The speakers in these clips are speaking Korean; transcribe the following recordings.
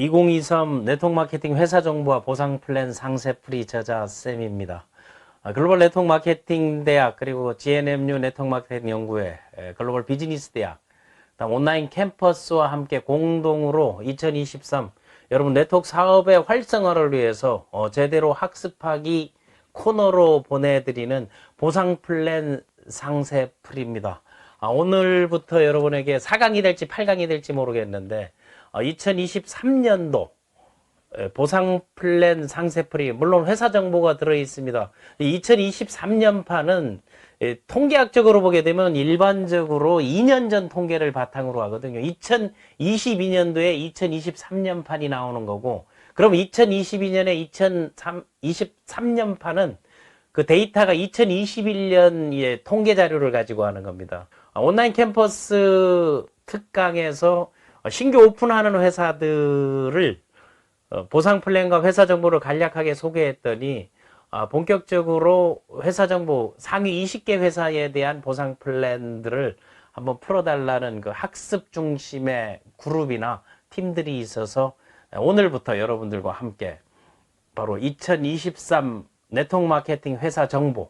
2023 네트워크 마케팅 회사 정보와 보상 플랜 상세 프리 저자 쌤입니다. 글로벌 네트워크 마케팅 대학 그리고 GNMU 네트워크 마케팅 연구회, 글로벌 비즈니스 대학, 온라인 캠퍼스와 함께 공동으로 2023 여러분 네트워크 사업의 활성화를 위해서 제대로 학습하기 코너로 보내드리는 보상 플랜 상세 프리입니다. 오늘부터 여러분에게 4강이 될지 8강이 될지 모르겠는데 2023년도 보상 플랜 상세 프리, 물론 회사 정보가 들어 있습니다. 2023년판은 통계학적으로 보게 되면 일반적으로 2년 전 통계를 바탕으로 하거든요. 2022년도에 2023년판이 나오는 거고, 그럼 2022년에 2023년판은 그 데이터가 2021년의 통계 자료를 가지고 하는 겁니다. 온라인 캠퍼스 특강에서 신규 오픈하는 회사들을 보상 플랜과 회사 정보를 간략하게 소개했더니 본격적으로 회사 정보 상위 20개 회사에 대한 보상 플랜들을 한번 풀어달라는 그 학습 중심의 그룹이나 팀들이 있어서 오늘부터 여러분들과 함께 바로 2023 네트워크 마케팅 회사 정보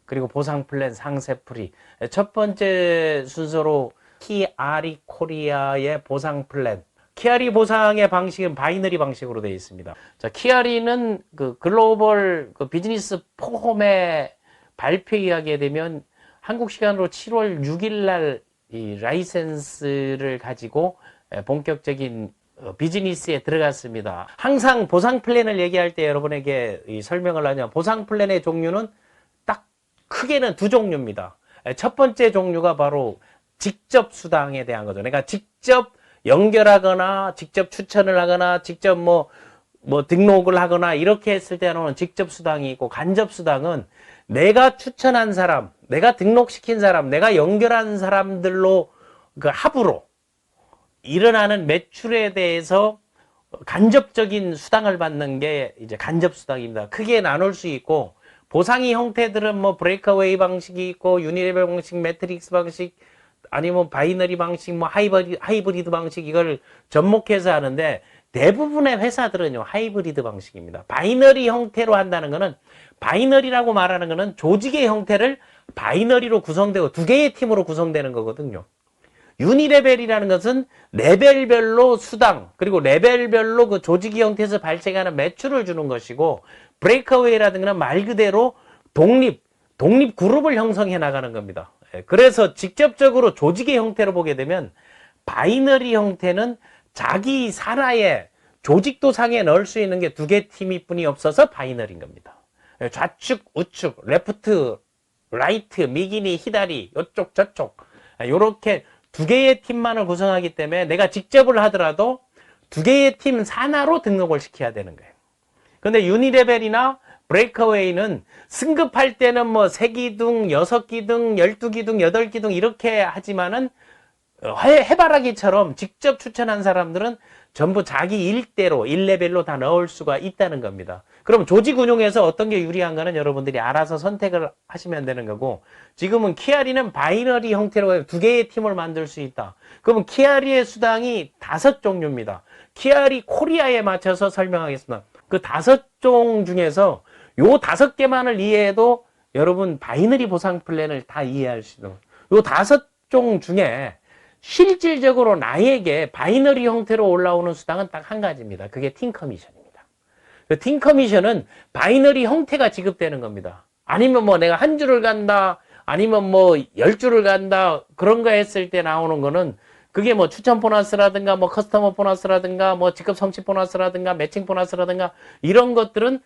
그리고 보상 플랜 상세 프리, 첫 번째 순서로 키아리 코리아의 보상 플랜. 키아리 보상의 방식은 바이너리 방식으로 되어 있습니다. 자, 키아리는 그 글로벌 그 비즈니스 포럼에 발표하게 되면 한국 시간으로 7월 6일 날 이 라이센스를 가지고 본격적인 비즈니스에 들어갔습니다. 항상 보상 플랜을 얘기할 때 여러분에게 설명을 하냐면 보상 플랜의 종류는 딱 크게는 두 종류입니다. 첫 번째 종류가 바로 직접 수당에 대한 거죠. 그러니까 직접 연결하거나 직접 추천을 하거나 직접 뭐 등록을 하거나 이렇게 했을 때 나오는 직접 수당이 있고, 간접 수당은 내가 추천한 사람, 내가 등록시킨 사람, 내가 연결한 사람들로 그 합으로 일어나는 매출에 대해서 간접적인 수당을 받는 게 이제 간접 수당입니다. 크게 나눌 수 있고, 보상의 형태들은 뭐 브레이크어웨이 방식이 있고, 유니레벨 방식, 매트릭스 방식, 아니면 바이너리 방식, 뭐 하이브리드 방식, 이걸 접목해서 하는데 대부분의 회사들은요 하이브리드 방식입니다. 바이너리 형태로 한다는 거는, 바이너리라고 말하는 거는 조직의 형태를 바이너리로 구성되고 두 개의 팀으로 구성되는 거거든요. 유니레벨이라는 것은 레벨별로 수당, 그리고 레벨별로 그 조직의 형태에서 발생하는 매출을 주는 것이고, 브레이크어웨이라는 건 말 그대로 독립 그룹을 형성해 나가는 겁니다. 그래서 직접적으로 조직의 형태로 보게 되면 바이너리 형태는 자기 산하에 조직도 상에 넣을 수 있는 게 두 개 팀이 뿐이 없어서 바이너리인 겁니다. 좌측, 우측, 레프트, 라이트, 미기니, 히다리, 이쪽, 저쪽, 이렇게 두 개의 팀만을 구성하기 때문에 내가 직접을 하더라도 두 개의 팀 산하로 등록을 시켜야 되는 거예요. 근데 유니레벨이나 브레이크어웨이는 승급할 때는 뭐 3기둥, 6기둥, 12기둥, 8기둥 이렇게 하지만은 해바라기처럼 직접 추천한 사람들은 전부 자기 일대로 1레벨로 다 넣을 수가 있다는 겁니다. 그럼 조직 운용에서 어떤 게 유리한가는 여러분들이 알아서 선택을 하시면 되는 거고, 지금은 키아리는 바이너리 형태로 두 개의 팀을 만들 수 있다. 그러면 키아리의 수당이 5종류입니다. 키아리 코리아에 맞춰서 설명하겠습니다. 그 5종 중에서 요 5개만을 이해해도 여러분 바이너리 보상 플랜을 다 이해할 수 있는, 요 5종 중에 실질적으로 나에게 바이너리 형태로 올라오는 수당은 딱 한 가지입니다. 그게 팀 커미션입니다. 그 팀 커미션은 바이너리 형태가 지급되는 겁니다. 아니면 뭐 내가 한 주를 간다, 아니면 뭐 10주를 간다, 그런 거 했을 때 나오는 거는 그게 뭐 추천 보너스라든가 뭐 커스터머 보너스라든가 뭐 직급 성취 보너스라든가 매칭 보너스라든가 이런 것들은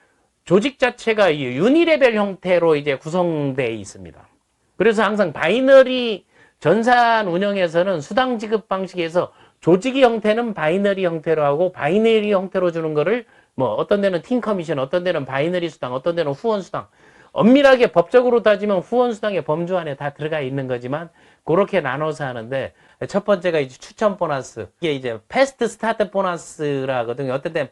조직 자체가 유니레벨 형태로 이제 구성되어 있습니다. 그래서 항상 바이너리 전산 운영에서는 수당 지급 방식에서 조직의 형태는 바이너리 형태로 하고, 바이너리 형태로 주는 거를 뭐 어떤 데는 팀 커미션, 어떤 데는 바이너리 수당, 어떤 데는 후원 수당. 엄밀하게 법적으로 따지면 후원 수당의 범주 안에 다 들어가 있는 거지만 그렇게 나눠서 하는데, 첫 번째가 이제 추천 보너스. 이게 이제 패스트 스타트 보너스라 하거든요. 어떤 때는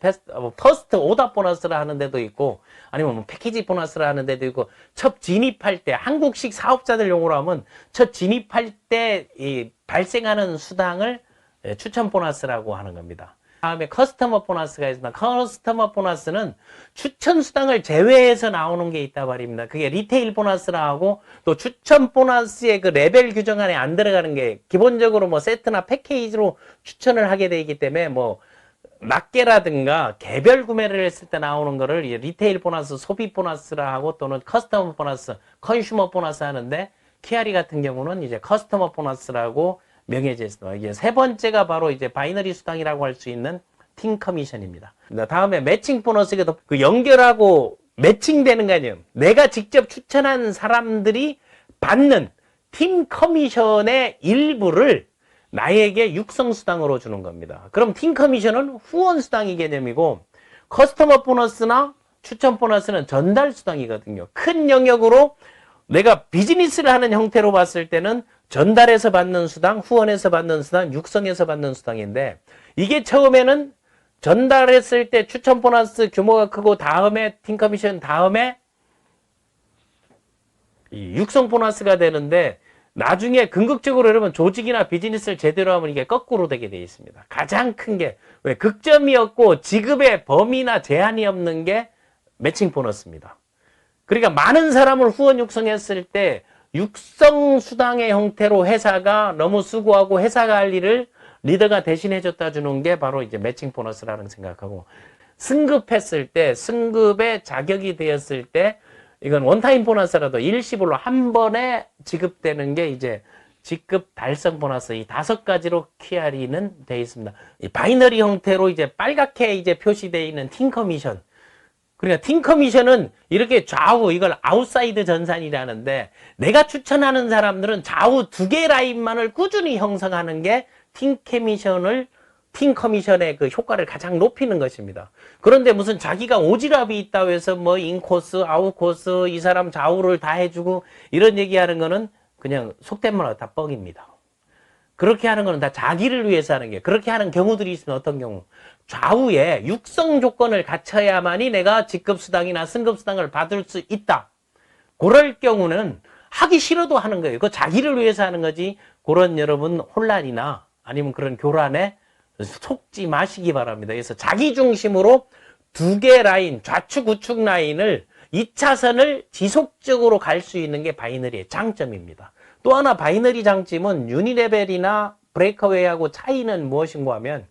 퍼스트 오더 보너스라 하는 데도 있고, 아니면 뭐 패키지 보너스라 하는 데도 있고, 첫 진입할 때, 한국식 사업자들 용어로 하면 첫 진입할 때 이 발생하는 수당을 추천 보너스라고 하는 겁니다. 다음에 커스터머 보너스가 있습니다. 커스터머 보너스는 추천 수당을 제외해서 나오는 게 있단 말입니다. 그게 리테일 보너스라 하고 또 추천 보너스의 그 레벨 규정 안에 안 들어가는 게 기본적으로 뭐 세트나 패키지로 추천을 하게 되기 때문에 뭐 낱개라든가 개별 구매를 했을 때 나오는 거를 리테일 보너스, 소비 보너스라 하고 또는 커스터머 보너스, 컨슈머 보너스 하는데 키아리 같은 경우는 이제 커스터머 보너스라고 명해져 있습니다. 이게 세 번째가 바로 이제 바이너리 수당이라고 할 수 있는 팀 커미션입니다. 다음에 매칭 보너스가 그 연결하고 매칭되는 개념. 내가 직접 추천한 사람들이 받는 팀 커미션의 일부를 나에게 육성 수당으로 주는 겁니다. 그럼 팀 커미션은 후원 수당이 개념이고 커스터머 보너스나 추천 보너스는 전달 수당이거든요. 큰 영역으로 내가 비즈니스를 하는 형태로 봤을 때는 전달해서 받는 수당, 후원해서 받는 수당, 육성해서 받는 수당인데 이게 처음에는 전달했을 때 추천 보너스 규모가 크고 다음에 팀 커미션 다음에 이 육성 보너스가 되는데 나중에 궁극적으로 여러분 조직이나 비즈니스를 제대로 하면 이게 거꾸로 되게 되어 있습니다. 가장 큰 게 왜 극점이 없고 지급의 범위나 제한이 없는 게 매칭 보너스입니다. 그러니까 많은 사람을 후원 육성했을 때 육성 수당의 형태로 회사가 너무 수고하고 회사가 할 일을 리더가 대신해 줬다 주는 게 바로 이제 매칭 보너스라는 생각하고 승급했을 때 승급의 자격이 되었을 때 이건 원타임 보너스라도 일시불로 한 번에 지급되는 게 이제 직급 달성 보너스 이 5가지로 키아리는 되어 있습니다. 이 바이너리 형태로 이제 빨갛게 이제 표시되어 있는 팀 커미션. 그러니까 팀 커미션은 이렇게 좌우 이걸 아웃사이드 전산이라는데 내가 추천하는 사람들은 좌우 2개 라인만을 꾸준히 형성하는 게 팀 커미션의 그 효과를 가장 높이는 것입니다. 그런데 무슨 자기가 오지랖이 있다고 해서 뭐 인코스, 아웃코스 이 사람 좌우를 다 해주고 이런 얘기하는 거는 그냥 속된 말로 다 뻥입니다. 그렇게 하는 거는 다 자기를 위해서 하는 게 그렇게 하는 경우들이 있으면 어떤 경우 좌우에 육성 조건을 갖춰야만이 내가 직급수당이나 승급수당을 받을 수 있다. 그럴 경우는 하기 싫어도 하는 거예요. 그거 자기를 위해서 하는 거지 그런 여러분 혼란이나 아니면 그런 교란에 속지 마시기 바랍니다. 그래서 자기 중심으로 2개 라인, 좌측, 우측 라인을 2차선을 지속적으로 갈 수 있는 게 바이너리의 장점입니다. 또 하나 바이너리 장점은 유니레벨이나 브레이커웨이하고 차이는 무엇인가 하면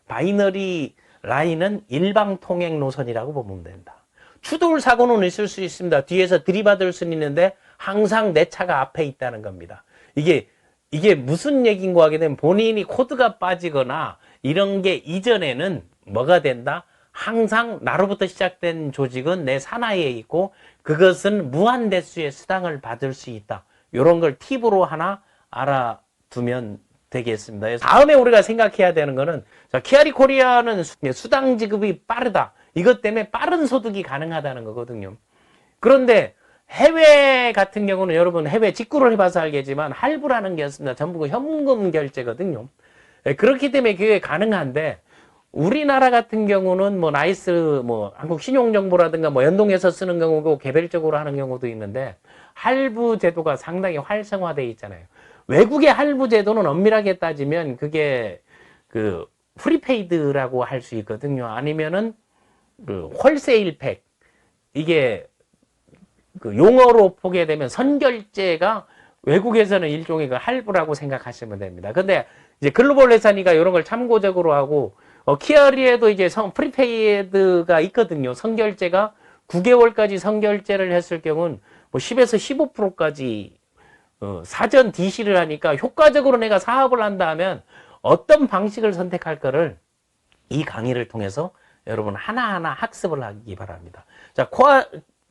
바이너리 라인은 일방통행 노선이라고 보면 된다. 추돌 사고는 있을 수 있습니다. 뒤에서 들이받을 수는 있는데 항상 내 차가 앞에 있다는 겁니다. 이게 무슨 얘기인가 하게 되면 본인이 코드가 빠지거나 이런 게 이전에는 뭐가 된다? 항상 나로부터 시작된 조직은 내 산하에 있고 그것은 무한 대수의 수당을 받을 수 있다. 이런 걸 팁으로 하나 알아두면 되겠습니다. 다음에 우리가 생각해야 되는 거는 키아리 코리아는 수당 지급이 빠르다. 이것 때문에 빠른 소득이 가능하다는 거거든요. 그런데 해외 같은 경우는 여러분 해외 직구를 해봐서 알겠지만 할부라는 게 없습니다. 전부 현금 결제거든요. 그렇기 때문에 그게 가능한데 우리나라 같은 경우는 뭐 나이스 뭐 한국 신용정보라든가 뭐 연동해서 쓰는 경우고 개별적으로 하는 경우도 있는데 할부 제도가 상당히 활성화되어 있잖아요. 외국의 할부 제도는 엄밀하게 따지면 그게 그 프리페이드라고 할 수 있거든요. 아니면은 그 홀세일 팩 이게 그 용어로 보게 되면 선결제가 외국에서는 일종의 그 할부라고 생각하시면 됩니다. 근데 이제 글로벌 회사니까 이런 걸 참고적으로 하고 키아리에도 이제 프리페이드가 있거든요. 선결제가 9개월까지 선결제를 했을 경우는 뭐 10에서 15%까지 사전 DC를 하니까 효과적으로 내가 사업을 한다 하면 어떤 방식을 선택할 거를 이 강의를 통해서 여러분 하나하나 학습을 하기 바랍니다. 자,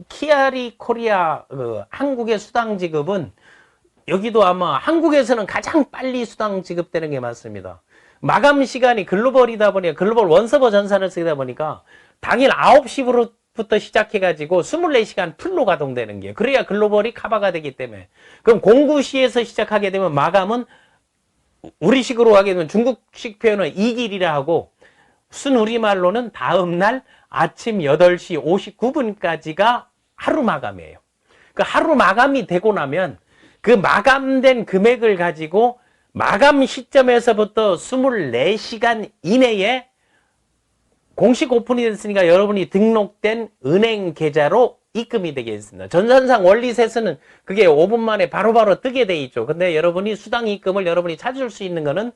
키아리 코리아 한국의 수당 지급은 여기도 아마 한국에서는 가장 빨리 수당 지급되는 게 맞습니다. 마감 시간이 글로벌이다 보니까 글로벌 원서버 전산을 쓰다 보니까 당일 9시부터 시작해가지고 24시간 풀로 가동되는 게 그래야 글로벌이 커버가 되기 때문에 그럼 09시에서 시작하게 되면 마감은 우리식으로 하게 되면 중국식 표현은 이길이라 하고 순우리말로는 다음날 아침 8시 59분까지가 하루 마감이에요. 그 하루 마감이 되고 나면 그 마감된 금액을 가지고 마감 시점에서부터 24시간 이내에 공식 오픈이 됐으니까 여러분이 등록된 은행 계좌로 입금이 되겠습니다. 전산상 원리셋은 그게 5분 만에 바로바로 뜨게 돼 있죠. 근데 여러분이 수당 입금을 여러분이 찾을 수 있는 거는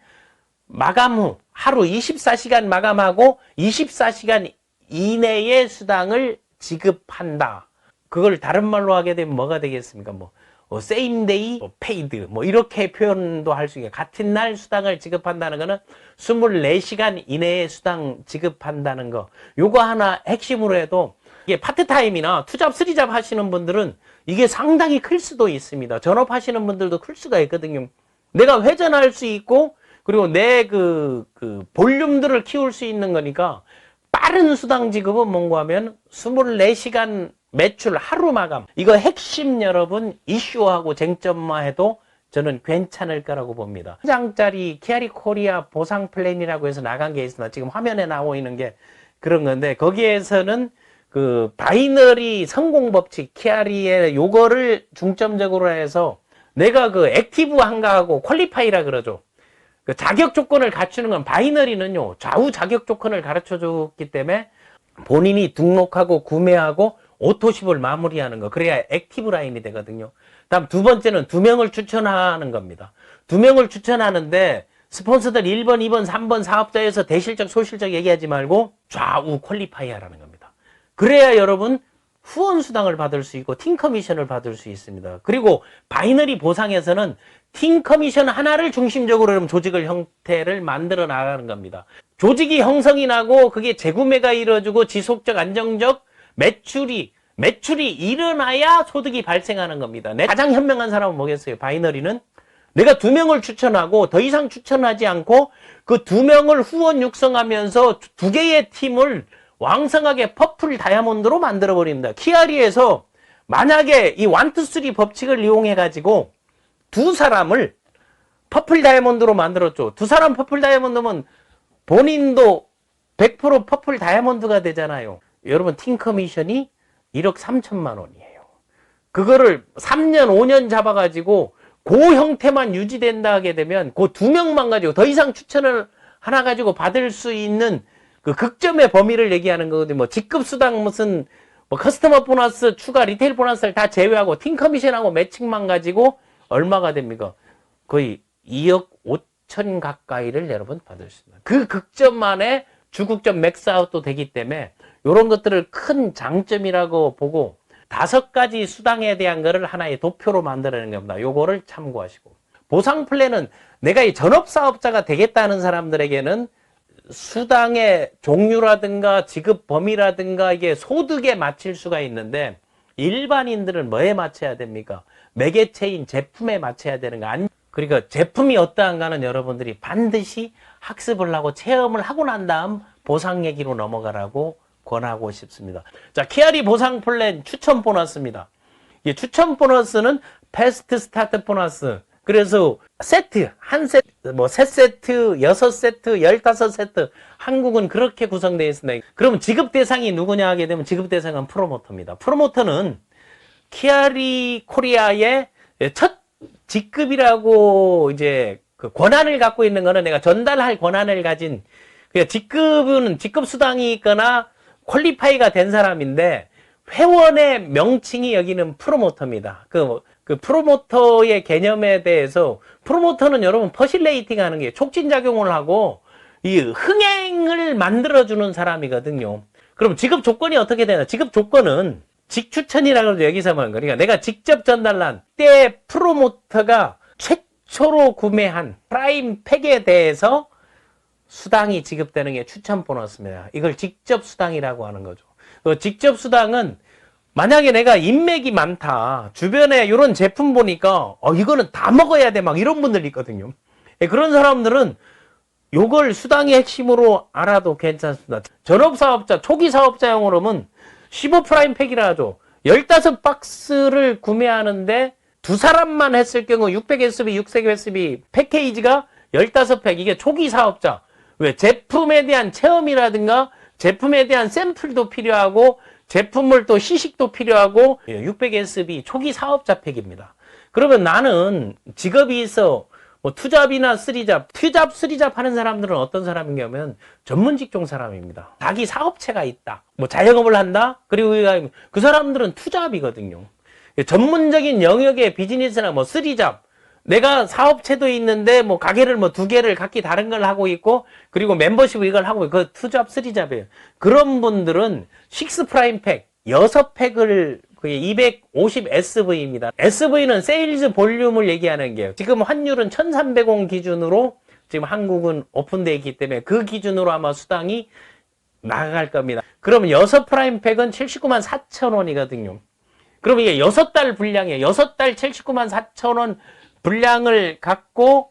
마감 후 하루 24시간 마감하고 24시간 이내에 수당을 지급한다. 그걸 다른 말로 하게 되면 뭐가 되겠습니까? same day paid 이렇게 표현도 할 수 있게, 같은 날 수당을 지급한다는 거는 24시간 이내에 수당 지급한다는 거. 요거 하나 핵심으로 해도 이게 파트타임이나 투잡, 쓰리잡 하시는 분들은 이게 상당히 클 수도 있습니다. 전업하시는 분들도 클 수가 있거든요. 내가 회전할 수 있고 그리고 내 볼륨들을 키울 수 있는 거니까 빠른 수당 지급은 뭔가 하면 24시간 매출 하루 마감. 이거 핵심 여러분 이슈하고 쟁점화해도 저는 괜찮을 거라고 봅니다. 1장짜리 키아리 코리아 보상 플랜이라고 해서 나간 게 있습니다. 지금 화면에 나오고 있는 게 그런 건데 거기에서는 그 바이너리 성공 법칙 키아리의 요거를 중점적으로 해서 내가 그 액티브 한가하고 퀄리파이라 그러죠. 그 자격 조건을 갖추는 건 바이너리는요 좌우 자격 조건을 가르쳐 줬기 때문에 본인이 등록하고 구매하고 오토십을 마무리하는 거, 그래야 액티브 라인이 되거든요. 다음 두 번째는 2명을 추천하는 겁니다. 2명을 추천하는데 스폰서들 1번, 2번, 3번 사업자에서 대실적, 소실적 얘기하지 말고 좌우 퀄리파이 하라는 겁니다. 그래야 여러분 후원 수당을 받을 수 있고 팀 커미션을 받을 수 있습니다. 그리고 바이너리 보상에서는 팀 커미션 하나를 중심적으로 여러분 조직을 형태를 만들어 나가는 겁니다. 조직이 형성이 나고 그게 재구매가 이루어지고 지속적 안정적 매출이 일어나야 소득이 발생하는 겁니다. 가장 현명한 사람은 뭐겠어요? 바이너리는 내가 2명을 추천하고 더 이상 추천하지 않고 그 2명을 후원 육성하면서 2개의 팀을 왕성하게 퍼플 다이아몬드로 만들어 버립니다. 키아리에서 만약에 이 1, 2, 3 법칙을 이용해 가지고 2사람을 퍼플 다이아몬드로 만들었죠. 2사람 퍼플 다이아몬드면 본인도 100% 퍼플 다이아몬드가 되잖아요. 여러분 팀 커미션이 1억 3천만 원이에요. 그거를 3년 5년 잡아가지고 그 형태만 유지된다 하게 되면 그 2명만 가지고 더 이상 추천을 하나 가지고 받을 수 있는 그 극점의 범위를 얘기하는 거거든요. 직급수당 무슨 커스터머 보너스 추가 리테일 보너스를 다 제외하고 팀 커미션하고 매칭만 가지고 얼마가 됩니까? 거의 2억 5천 가까이를 여러분 받을 수 있습니다. 그 극점만에 주국점 맥스아웃도 되기 때문에 이런 것들을 큰 장점이라고 보고 5가지 수당에 대한 거를 하나의 도표로 만들어내는 겁니다. 요거를 참고하시고, 보상 플랜은 내가 이 전업사업자가 되겠다는 사람들에게는 수당의 종류라든가 지급 범위라든가 이게 소득에 맞출 수가 있는데 일반인들은 뭐에 맞춰야 됩니까? 매개체인 제품에 맞춰야 되는 거 아니? 그러니까 제품이 어떠한가는 여러분들이 반드시 학습을 하고 체험을 하고 난 다음 보상 얘기로 넘어가라고 권하고 싶습니다. 자, 키아리 보상 플랜 추천 보너스입니다. 이 추천 보너스는 패스트 스타트 보너스. 그래서 세트, 한 세트, 3세트, 6세트, 15세트. 한국은 그렇게 구성되어 있습니다. 그러면 지급 대상이 누구냐 하게 되면 지급 대상은 프로모터입니다. 프로모터는 키아리 코리아의 첫 직급이라고 이제 그 권한을 갖고 있는 거는 내가 전달할 권한을 가진, 그러니까 직급은 직급 수당이 있거나 퀄리파이가 된 사람인데 회원의 명칭이 여기는 프로모터입니다. 그 프로모터의 개념에 대해서, 프로모터는 여러분 퍼실레이팅 하는 게 촉진작용을 하고 이 흥행을 만들어주는 사람이거든요. 그럼 지급 조건이 어떻게 되나? 지급 조건은 직추천이라고 하죠. 여기서 말하는 거. 그러니까 내가 직접 전달한 때 프로모터가 최초로 구매한 프라임 팩에 대해서 수당이 지급되는 게 추천 보너스입니다. 이걸 직접 수당이라고 하는 거죠. 직접 수당은 만약에 내가 인맥이 많다, 주변에 이런 제품 보니까 이거는 다 먹어야 돼, 막 이런 분들이 있거든요. 그런 사람들은 요걸 수당의 핵심으로 알아도 괜찮습니다. 전업사업자, 초기 사업자용으로는 15 프라임 팩이라 하죠. 15박스를 구매하는데 2사람만 했을 경우 600SB, 600SB 패키지가 15팩. 이게 초기 사업자. 왜? 제품에 대한 체험이라든가 제품에 대한 샘플도 필요하고 제품을 또 시식도 필요하고 600SB 초기 사업자 팩입니다. 그러면 나는 직업이 있어 뭐 투잡이나 쓰리잡, 투잡, 쓰리잡 하는 사람들은 어떤 사람이냐면 전문 직종 사람입니다. 자기 사업체가 있다. 뭐 자영업을 한다? 그리고 그 사람들은 투잡이거든요. 전문적인 영역의 비즈니스나 뭐 쓰리잡, 내가 사업체도 있는데 뭐 가게를 뭐 2개를 각기 다른 걸 하고 있고 그리고 멤버십 이걸 하고 있고 그 투잡, 쓰리잡이에요. 그런 분들은 6프라임팩, 6팩을 그게 250SV입니다. SV는 세일즈 볼륨을 얘기하는 게요. 지금 환율은 1300원 기준으로 지금 한국은 오픈되어 있기 때문에 그 기준으로 아마 수당이 나갈 겁니다. 그러면 6프라임팩은 79만 4천원이거든요. 그럼 이게 6달 분량이에요. 6달 79만 4천원 분량을 갖고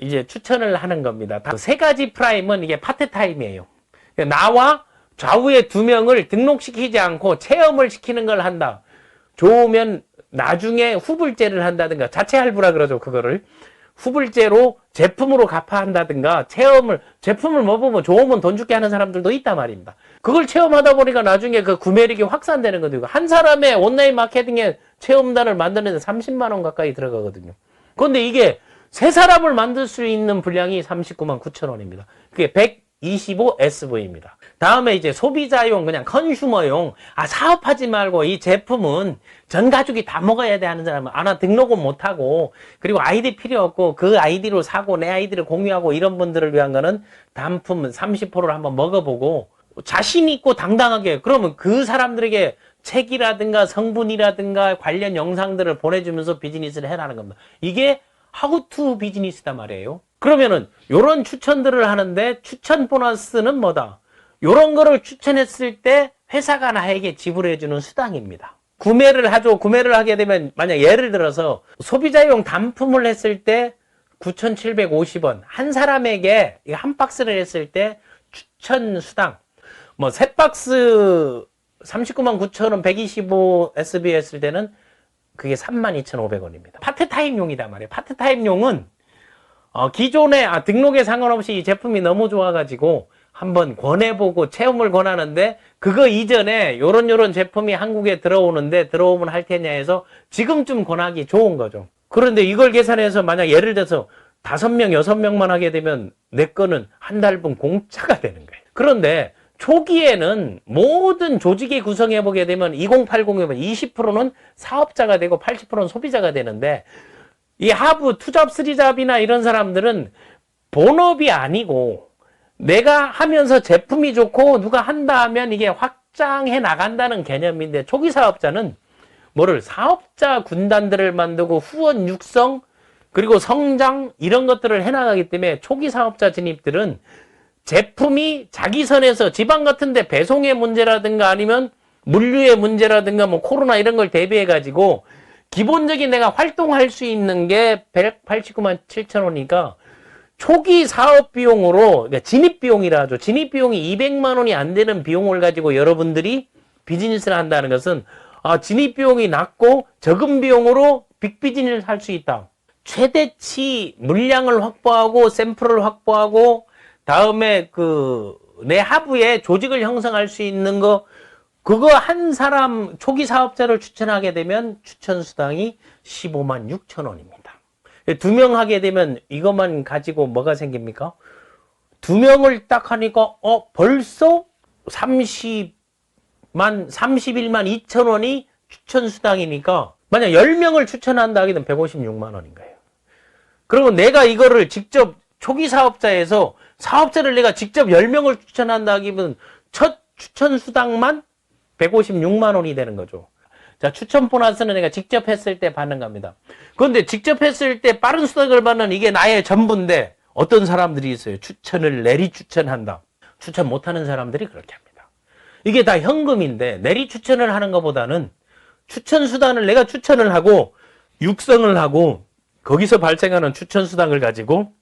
이제 추천을 하는 겁니다. 세 가지 프라임은 이게 파트타임이에요. 나와 좌우에 2명을 등록시키지 않고 체험을 시키는 걸 한다. 좋으면 나중에 후불제를 한다든가, 자체 할부라 그러죠, 그거를. 후불제로 제품으로 갚아한다든가, 제품을 먹으면 좋으면 돈 줄게 하는 사람들도 있단 말입니다. 그걸 체험하다 보니까 나중에 그 구매력이 확산되는 거죠. 한 사람의 온라인 마케팅에 체험단을 만드는데 30만원 가까이 들어가거든요. 그런데 이게 3사람을 만들 수 있는 분량이 39만 9천원입니다. 그게 125SV입니다. 다음에 이제 소비자용, 그냥 컨슈머용, 사업하지 말고 이 제품은 전 가족이 다 먹어야 돼 하는 사람은 등록은 못하고, 그리고 아이디 필요 없고, 그 아이디로 사고, 내 아이디를 공유하고, 이런 분들을 위한 거는 단품 30%를 한번 먹어보고, 자신 있고 당당하게, 그러면 그 사람들에게 책이라든가 성분이라든가 관련 영상들을 보내주면서 비즈니스를 해라는 겁니다. 이게 하우투 비즈니스단 말이에요. 그러면은 요런 추천들을 하는데 추천 보너스는 뭐다? 요런 거를 추천했을 때 회사가 나에게 지불해주는 수당입니다. 구매를 하죠. 구매를 하게 되면 만약 예를 들어서 소비자용 단품을 했을 때 9,750원 한 사람에게 한 박스를 했을 때 추천 수당 뭐 3박스 39만 9천원 125SB 했을 때는 그게 32,500원입니다. 파트타임용이단 말이에요. 파트타임용은 기존에 등록에 상관없이 이 제품이 너무 좋아가지고 한번 권해보고 체험을 권하는데 그거 이전에 요런 제품이 한국에 들어오면 할 테냐 해서 지금쯤 권하기 좋은 거죠. 그런데 이걸 계산해서 만약 예를 들어서 5명, 6명만 하게 되면 내 거는 한 달분 공짜가 되는 거예요. 그런데 초기에는 모든 조직이 구성해보게 되면 2080이면 20%는 사업자가 되고 80%는 소비자가 되는데 이 하부, 투잡, 쓰리잡이나 이런 사람들은 본업이 아니고 내가 하면서 제품이 좋고 누가 한다 하면 이게 확장해 나간다는 개념인데 초기 사업자는 사업자 군단들을 만들고 후원 육성 그리고 성장 이런 것들을 해나가기 때문에 초기 사업자 진입들은 제품이 자기 선에서 지방 같은데 배송의 문제라든가 아니면 물류의 문제라든가 뭐 코로나 이런 걸 대비해 가지고 기본적인 내가 활동할 수 있는 게 189만 7천원이니까 초기 사업 비용으로 그러니까 진입 비용이라 하죠. 진입 비용이 200만 원이 안 되는 비용을 가지고 여러분들이 비즈니스를 한다는 것은 진입 비용이 낮고 적은 비용으로 빅 비즈니스를 할 수 있다. 최대치 물량을 확보하고 샘플을 확보하고 다음에 내 하부에 조직을 형성할 수 있는 그거 한 사람 초기 사업자를 추천하게 되면 추천 수당이 15만 6천원입니다. 2명 하게 되면 이것만 가지고 뭐가 생깁니까? 2명을 딱 하니까 벌써 31만 2천원이 추천 수당이니까 만약 10명을 추천한다 하게 되면 156만 원인 거예요. 그리고 내가 이거를 직접 초기 사업자에서 사업자를 내가 직접 10명을 추천한다 하기면 첫 추천 수당만 156만 원이 되는 거죠. 자, 추천 보너스는 내가 직접 했을 때 받는 겁니다. 그런데 직접 했을 때 빠른 수당을 받는 이게 나의 전부인데 어떤 사람들이 있어요. 추천을 내리 추천한다. 추천 못하는 사람들이 그렇게 합니다. 이게 다 현금인데 내리 추천을 하는 것보다는 추천 수단을 내가 추천을 하고 육성을 하고 거기서 발생하는 추천 수당을 가지고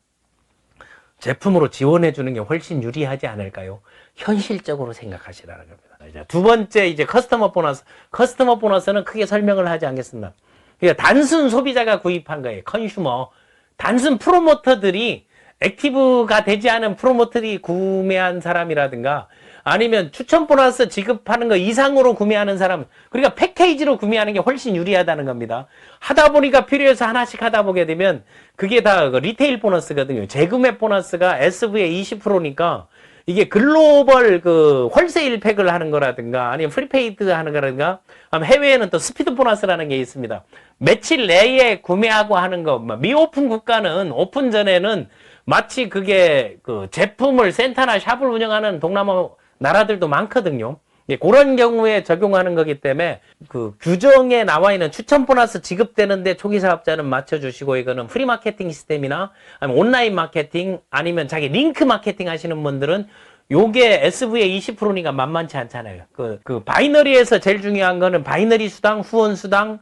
제품으로 지원해 주는 게 훨씬 유리하지 않을까요? 현실적으로 생각하시라는 겁니다. 이제 두 번째 이제 커스터머 보너스. 커스터머 보너스는 크게 설명을 하지 않겠습니다. 그러니까 단순 소비자가 구입한 거예요. 컨슈머. 단순 프로모터들이 액티브가 되지 않은 프로모터들이 구매한 사람이라든가 아니면 추천 보너스 지급하는 거 이상으로 구매하는 사람, 그러니까 패키지로 구매하는 게 훨씬 유리하다는 겁니다. 하다 보니까 필요해서 하나씩 하다 보게 되면 그게 다 리테일 보너스거든요. 재구매 보너스가 SV의 20%니까 이게 글로벌 그 홀세일 팩을 하는 거라든가 아니면 프리페이드 하는 거라든가 아니면 해외에는 또 스피드 보너스라는 게 있습니다. 며칠 내에 구매하고 하는 거. 미오픈 국가는 오픈 전에는 마치 그게 그 제품을 센터나 샵을 운영하는 동남아 나라들도 많거든요. 그런 경우에 적용하는 거기 때문에 그 규정에 나와 있는 추천 보너스 지급되는데 초기 사업자는 맞춰주시고, 이거는 프리 마케팅 시스템이나 아니면 온라인 마케팅 아니면 자기 링크 마케팅 하시는 분들은 요게 SV의 20%니까 만만치 않잖아요. 그 바이너리에서 제일 중요한 거는 바이너리 수당, 후원 수당,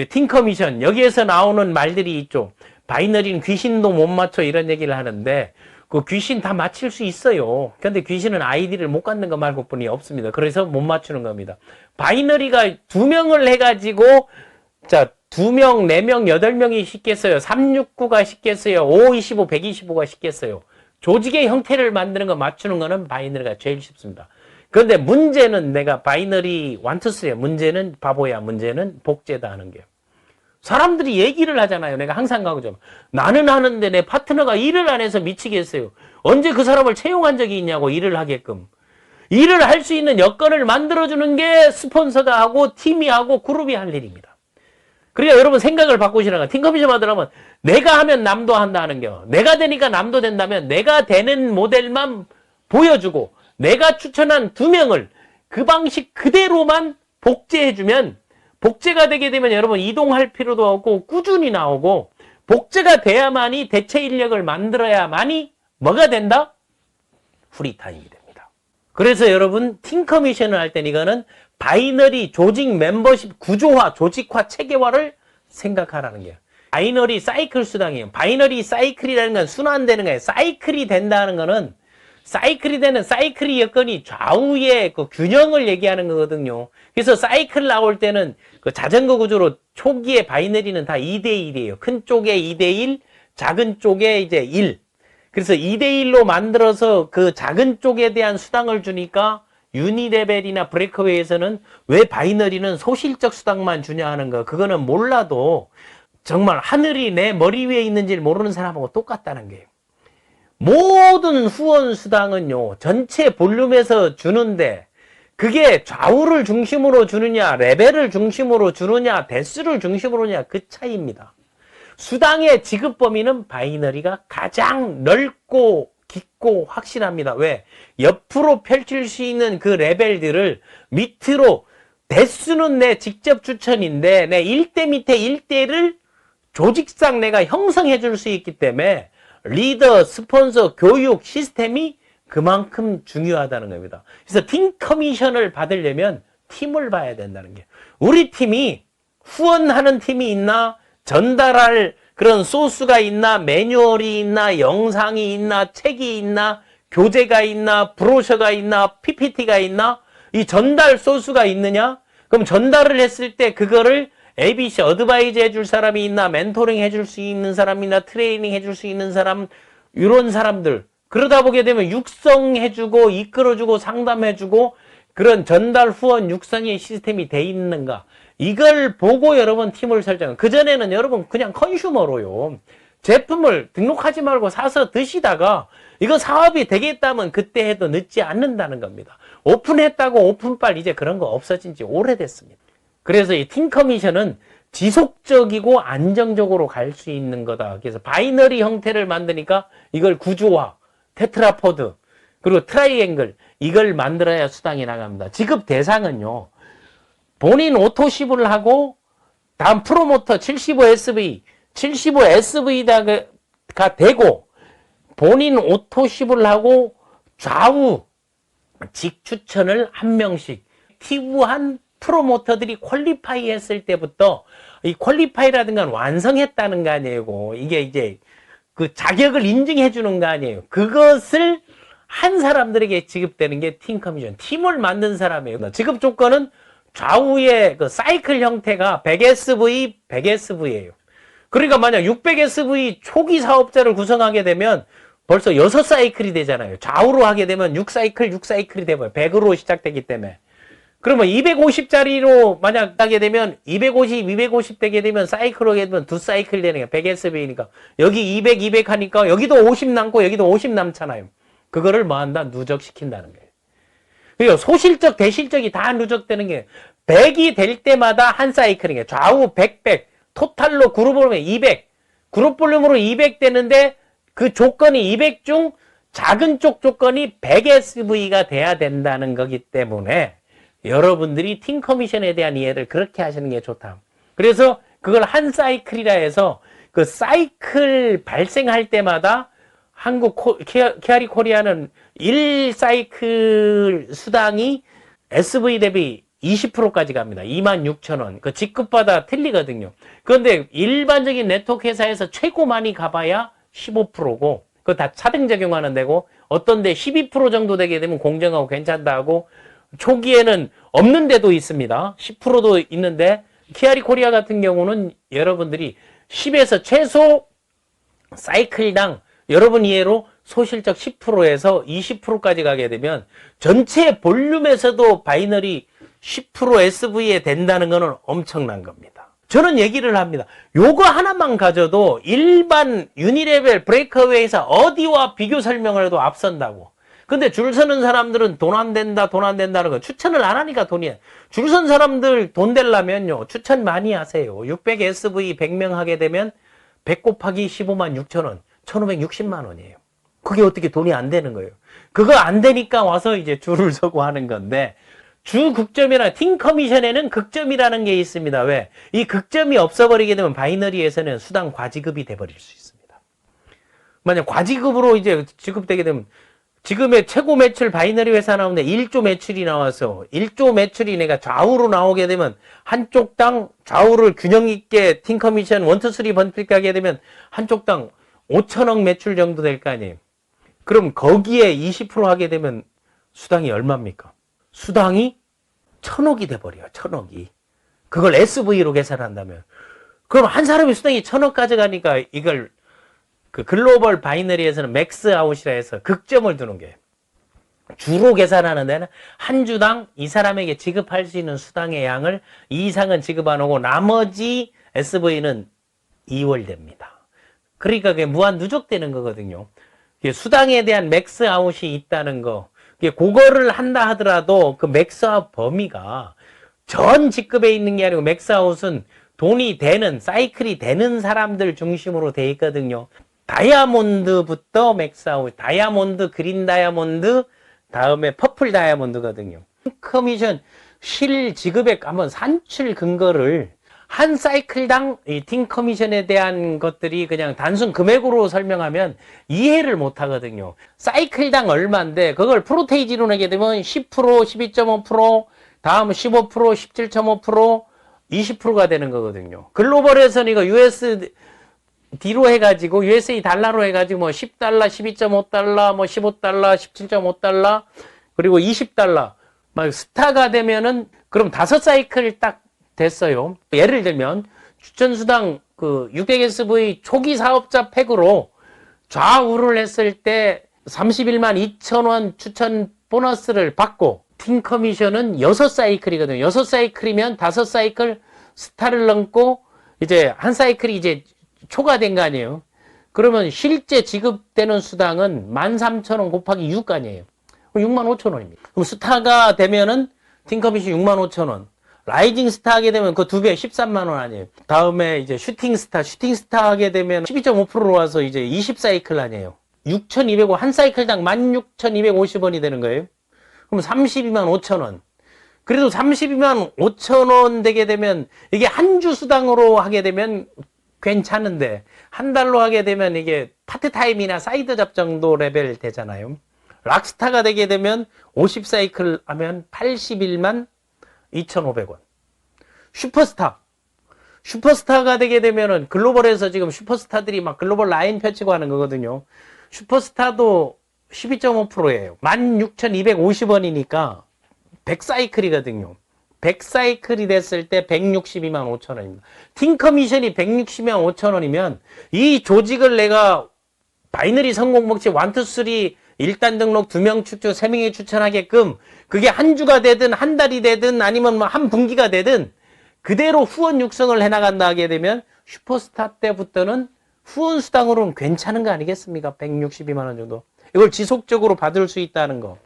팀 커미션, 여기에서 나오는 말들이 있죠. 바이너리는 귀신도 못 맞춰 이런 얘기를 하는데 그 귀신 다 맞힐 수 있어요. 근데 귀신은 아이디를 못 갖는 거 말고 뿐이 없습니다. 그래서 못 맞추는 겁니다. 바이너리가 2명을 해가지고 자 2명, 4명, 8명이 쉽겠어요. 369가 쉽겠어요. 525, 125가 쉽겠어요. 조직의 형태를 만드는 거 맞추는 거는 바이너리가 제일 쉽습니다. 그런데 문제는 내가 바이너리 1, 2, 3야. 문제는 바보야. 문제는 복제다 하는 게. 사람들이 얘기를 하잖아요. 내가 항상 가고죠. 나는 하는데 내 파트너가 일을 안 해서 미치겠어요. 언제 그 사람을 채용한 적이 있냐고, 일을 하게끔. 일을 할 수 있는 여건을 만들어주는 게 스폰서가 하고 팀이 하고 그룹이 할 일입니다. 그러니까 여러분 생각을 바꾸시라고. 팀커미션 받으려면 내가 하면 남도 한다 하는 겨. 내가 되니까 남도 된다면 내가 되는 모델만 보여주고 내가 추천한 2명을 그 방식 그대로만 복제해주면, 복제가 되게 되면 여러분 이동할 필요도 없고 꾸준히 나오고, 복제가 돼야만이 대체 인력을 만들어야만이 뭐가 된다? 프리타임이 됩니다. 그래서 여러분 팀 커미션을 할 때는 이거는 바이너리 조직 멤버십 구조화, 조직화, 체계화를 생각하라는 거예요. 바이너리 사이클 수당이에요. 바이너리 사이클이라는 건 순환되는 거예요. 사이클이 된다는 거는 사이클이 되는 사이클이 여건이 좌우의 그 균형을 얘기하는 거거든요. 그래서 사이클 나올 때는 그 자전거 구조로 초기에 바이너리는 다 2대1이에요. 큰 쪽에 2대1, 작은 쪽에 이제 1. 그래서 2대1로 만들어서 그 작은 쪽에 대한 수당을 주니까 유니레벨이나 브레이크웨이에서는 왜 바이너리는 소실적 수당만 주냐 하는 거, 그거는 몰라도 정말 하늘이 내 머리 위에 있는지를 모르는 사람하고 똑같다는 거예요. 모든 후원 수당은요, 전체 볼륨에서 주는데 그게 좌우를 중심으로 주느냐, 레벨을 중심으로 주느냐, 대수를 중심으로 주느냐, 그 차이입니다. 수당의 지급 범위는 바이너리가 가장 넓고 깊고 확실합니다. 왜? 옆으로 펼칠 수 있는 그 레벨들을 밑으로, 대수는 내 직접 추천인데 내 1대 밑에 1대를 조직상 내가 형성해 줄 수 있기 때문에 리더, 스폰서, 교육, 시스템이 그만큼 중요하다는 겁니다. 그래서 팀 커미션을 받으려면 팀을 봐야 된다는 게, 우리 팀이 후원하는 팀이 있나, 전달할 그런 소스가 있나, 매뉴얼이 있나, 영상이 있나, 책이 있나, 교재가 있나, 브로셔가 있나, PPT가 있나, 이 전달 소스가 있느냐? 그럼 전달을 했을 때 그거를 ABC 어드바이즈 해줄 사람이 있나, 멘토링 해줄 수 있는 사람이나, 트레이닝 해줄 수 있는 사람, 이런 사람들. 그러다 보게 되면 육성해주고 이끌어주고 상담해주고 그런 전달 후원 육성의 시스템이 돼 있는가, 이걸 보고 여러분 팀을 설정해요. 그전에는 여러분 그냥 컨슈머로요, 제품을 등록하지 말고 사서 드시다가 이거 사업이 되겠다면 그때 해도 늦지 않는다는 겁니다. 오픈했다고 오픈빨 이제 그런 거 없어진 지 오래됐습니다. 그래서 이 팀 커미션은 지속적이고 안정적으로 갈 수 있는 거다. 그래서 바이너리 형태를 만드니까 이걸 구조화, 테트라포드, 그리고 트라이앵글, 이걸 만들어야 수당이 나갑니다. 지급 대상은요, 본인 오토십을 하고 다음 프로모터 75SV, 75SV가 되고 본인 오토십을 하고 좌우 직추천을 한 명씩 티브한 프로모터들이 퀄리파이 했을 때부터, 이 퀄리파이라는 건 완성했다는 거 아니에요. 이게 이제 그 자격을 인증해 주는 거 아니에요. 그것을 한 사람들에게 지급되는 게 팀 커미션, 팀을 만든 사람이에요. 지급 조건은 좌우의 그 사이클 형태가 100SV, 100SV예요. 그러니까 만약 600SV 초기 사업자를 구성하게 되면 벌써 6사이클이 되잖아요. 좌우로 하게 되면 6사이클이 돼버려요. 100으로 시작되기 때문에. 그러면 250짜리로 만약 하게 되면 250 되게 되면 사이클로 하게 되면 2사이클 되는 거예요. 100SV니까. 여기 200 하니까 여기도 50 남고 여기도 50 남잖아요. 그거를 뭐 한다? 누적시킨다는 거예요. 그리고 소실적, 대실적이 다 누적되는 게 100이 될 때마다 한 사이클인 거예요. 좌우 100. 토탈로 그룹 볼륨이 200. 그룹 볼륨으로 200 되는데 그 조건이 200 중 작은 쪽 조건이 100SV가 돼야 된다는 거기 때문에 여러분들이 팀 커미션에 대한 이해를 그렇게 하시는 게 좋다. 그래서 그걸 한 사이클이라 해서 그 사이클 발생할 때마다 한국 케어리 코리아는 1사이클 수당이 SV 대비 20%까지 갑니다. 26,000원. 그 직급마다 틀리거든요. 그런데 일반적인 네트워크 회사에서 최고 많이 가봐야 15%고, 그거 다 차등 적용하는 데고, 어떤 데 12% 정도 되게 되면 공정하고 괜찮다 하고, 초기에는 없는 데도 있습니다. 10%도 있는데, 케어리 코리아 같은 경우는 여러분들이 10에서 최소 사이클당 여러분 이해로 소실적 10%에서 20%까지 가게 되면 전체 볼륨에서도 바이너리 10% SV에 된다는 것은 엄청난 겁니다. 저는 얘기를 합니다. 요거 하나만 가져도 일반 유니레벨 브레이크어웨이에서 어디와 비교 설명을 해도 앞선다고. 근데 줄 서는 사람들은 돈 안 된다는 거 추천을 안 하니까 돈이. 줄 선 사람들 돈 되려면요 추천 많이 하세요. 600 SV 100명 하게 되면 100 곱하기 15만 6천 원 1560만 원이에요. 그게 어떻게 돈이 안 되는 거예요. 그거 안 되니까 와서 이제 줄을 서고 하는 건데, 주 극점이나 팀 커미션에는 극점이라는 게 있습니다. 왜? 이 극점이 없어버리게 되면 바이너리에서는 수당 과지급이 돼버릴 수 있습니다. 만약 과지급으로 이제 지급되게 되면 지금의 최고 매출 바이너리 회사 나오는데 1조 매출이 나와서 1조 매출이 내가 좌우로 나오게 되면 한쪽당 좌우를 균형 있게 팀 커미션 1, 2, 3 번뜩 가게 되면 한쪽당 5천억 매출 정도 될 거 아니에요. 그럼 거기에 20% 하게 되면 수당이 얼마입니까? 수당이 1000억이 돼버려요. 1000억이. 그걸 SV로 계산한다면. 그럼 한 사람이 수당이 1000억 가져가니까 이걸 그 글로벌 바이너리에서는 맥스 아웃이라 해서 극점을 두는 게, 주로 계산하는 데는 한 주당 이 사람에게 지급할 수 있는 수당의 양을 이 이상은 지급 안 하고 나머지 SV는 2월 됩니다. 그러니까 그게 무한 누적되는 거거든요. 수당에 대한 맥스 아웃이 있다는 거. 그거를 한다 하더라도 그 맥스 아웃 범위가 전 직급에 있는 게 아니고 맥스 아웃은 돈이 되는, 사이클이 되는 사람들 중심으로 돼 있거든요. 다이아몬드부터 맥스 아웃, 다이아몬드, 그린 다이아몬드, 다음에 퍼플 다이아몬드거든요. 커미션 실 지급액 한번 산출 근거를 한 사이클당 이 팀 커미션에 대한 것들이 그냥 단순 금액으로 설명하면 이해를 못 하거든요. 사이클당 얼마인데 그걸 프로테이지로 내게 되면 10%, 12.5%, 다음 15%, 17.5%, 20%가 되는 거거든요. 글로벌에서는 이거 USD로 해가지고 USA 달러로 해가지고 뭐 10달러, 12.5달러, 뭐 15달러, 17.5달러, 그리고 20달러. 막 스타가 되면은 그럼 5사이클 딱 됐어요. 예를 들면 추천수당 그 600SV 초기 사업자 팩으로 좌우를 했을 때 31만 2천 원 추천 보너스를 받고 팀 커미션은 6사이클이거든요. 6사이클이면 5사이클 스타를 넘고 이제 한 사이클이 이제 초과된 거 아니에요. 그러면 실제 지급되는 수당은 13,000원 곱하기 6 아니에요. 65,000원입니다. 그럼 스타가 되면은 팀 커미션 65,000원. 라이징 스타 하게 되면 그 2배 13만 원 아니에요. 다음에 이제 슈팅 스타 하게 되면 12.5%로 와서 이제 20사이클 아니에요. 6,200원, 한 사이클당 16,250원이 되는 거예요. 그럼 32만 5천 원. 그래도 32만 5천 원 되게 되면 이게 한 주 수당으로 하게 되면 괜찮은데 한 달로 하게 되면 이게 파트타임이나 사이드 잡 정도 레벨 되잖아요. 락스타가 되게 되면 50사이클 하면 81만 2,500원. 슈퍼스타가 되게 되면은 글로벌에서 지금 슈퍼스타들이 막 글로벌 라인 펼치고 하는 거거든요. 슈퍼스타도 12.5%예요. 16,250원이니까 100사이클이거든요. 100사이클이 됐을 때 162만 5천 원입니다. 팀 커미션이 162만 5천 원이면 이 조직을 내가 바이너리 성공법칙 1, 2, 3 1단 등록 2명 추천, 3명이 추천하게끔 그게 한 주가 되든 한 달이 되든 아니면 뭐 한 분기가 되든 그대로 후원 육성을 해나간다 하게 되면 슈퍼스타 때부터는 후원 수당으로는 괜찮은 거 아니겠습니까? 162만 원 정도. 이걸 지속적으로 받을 수 있다는 거.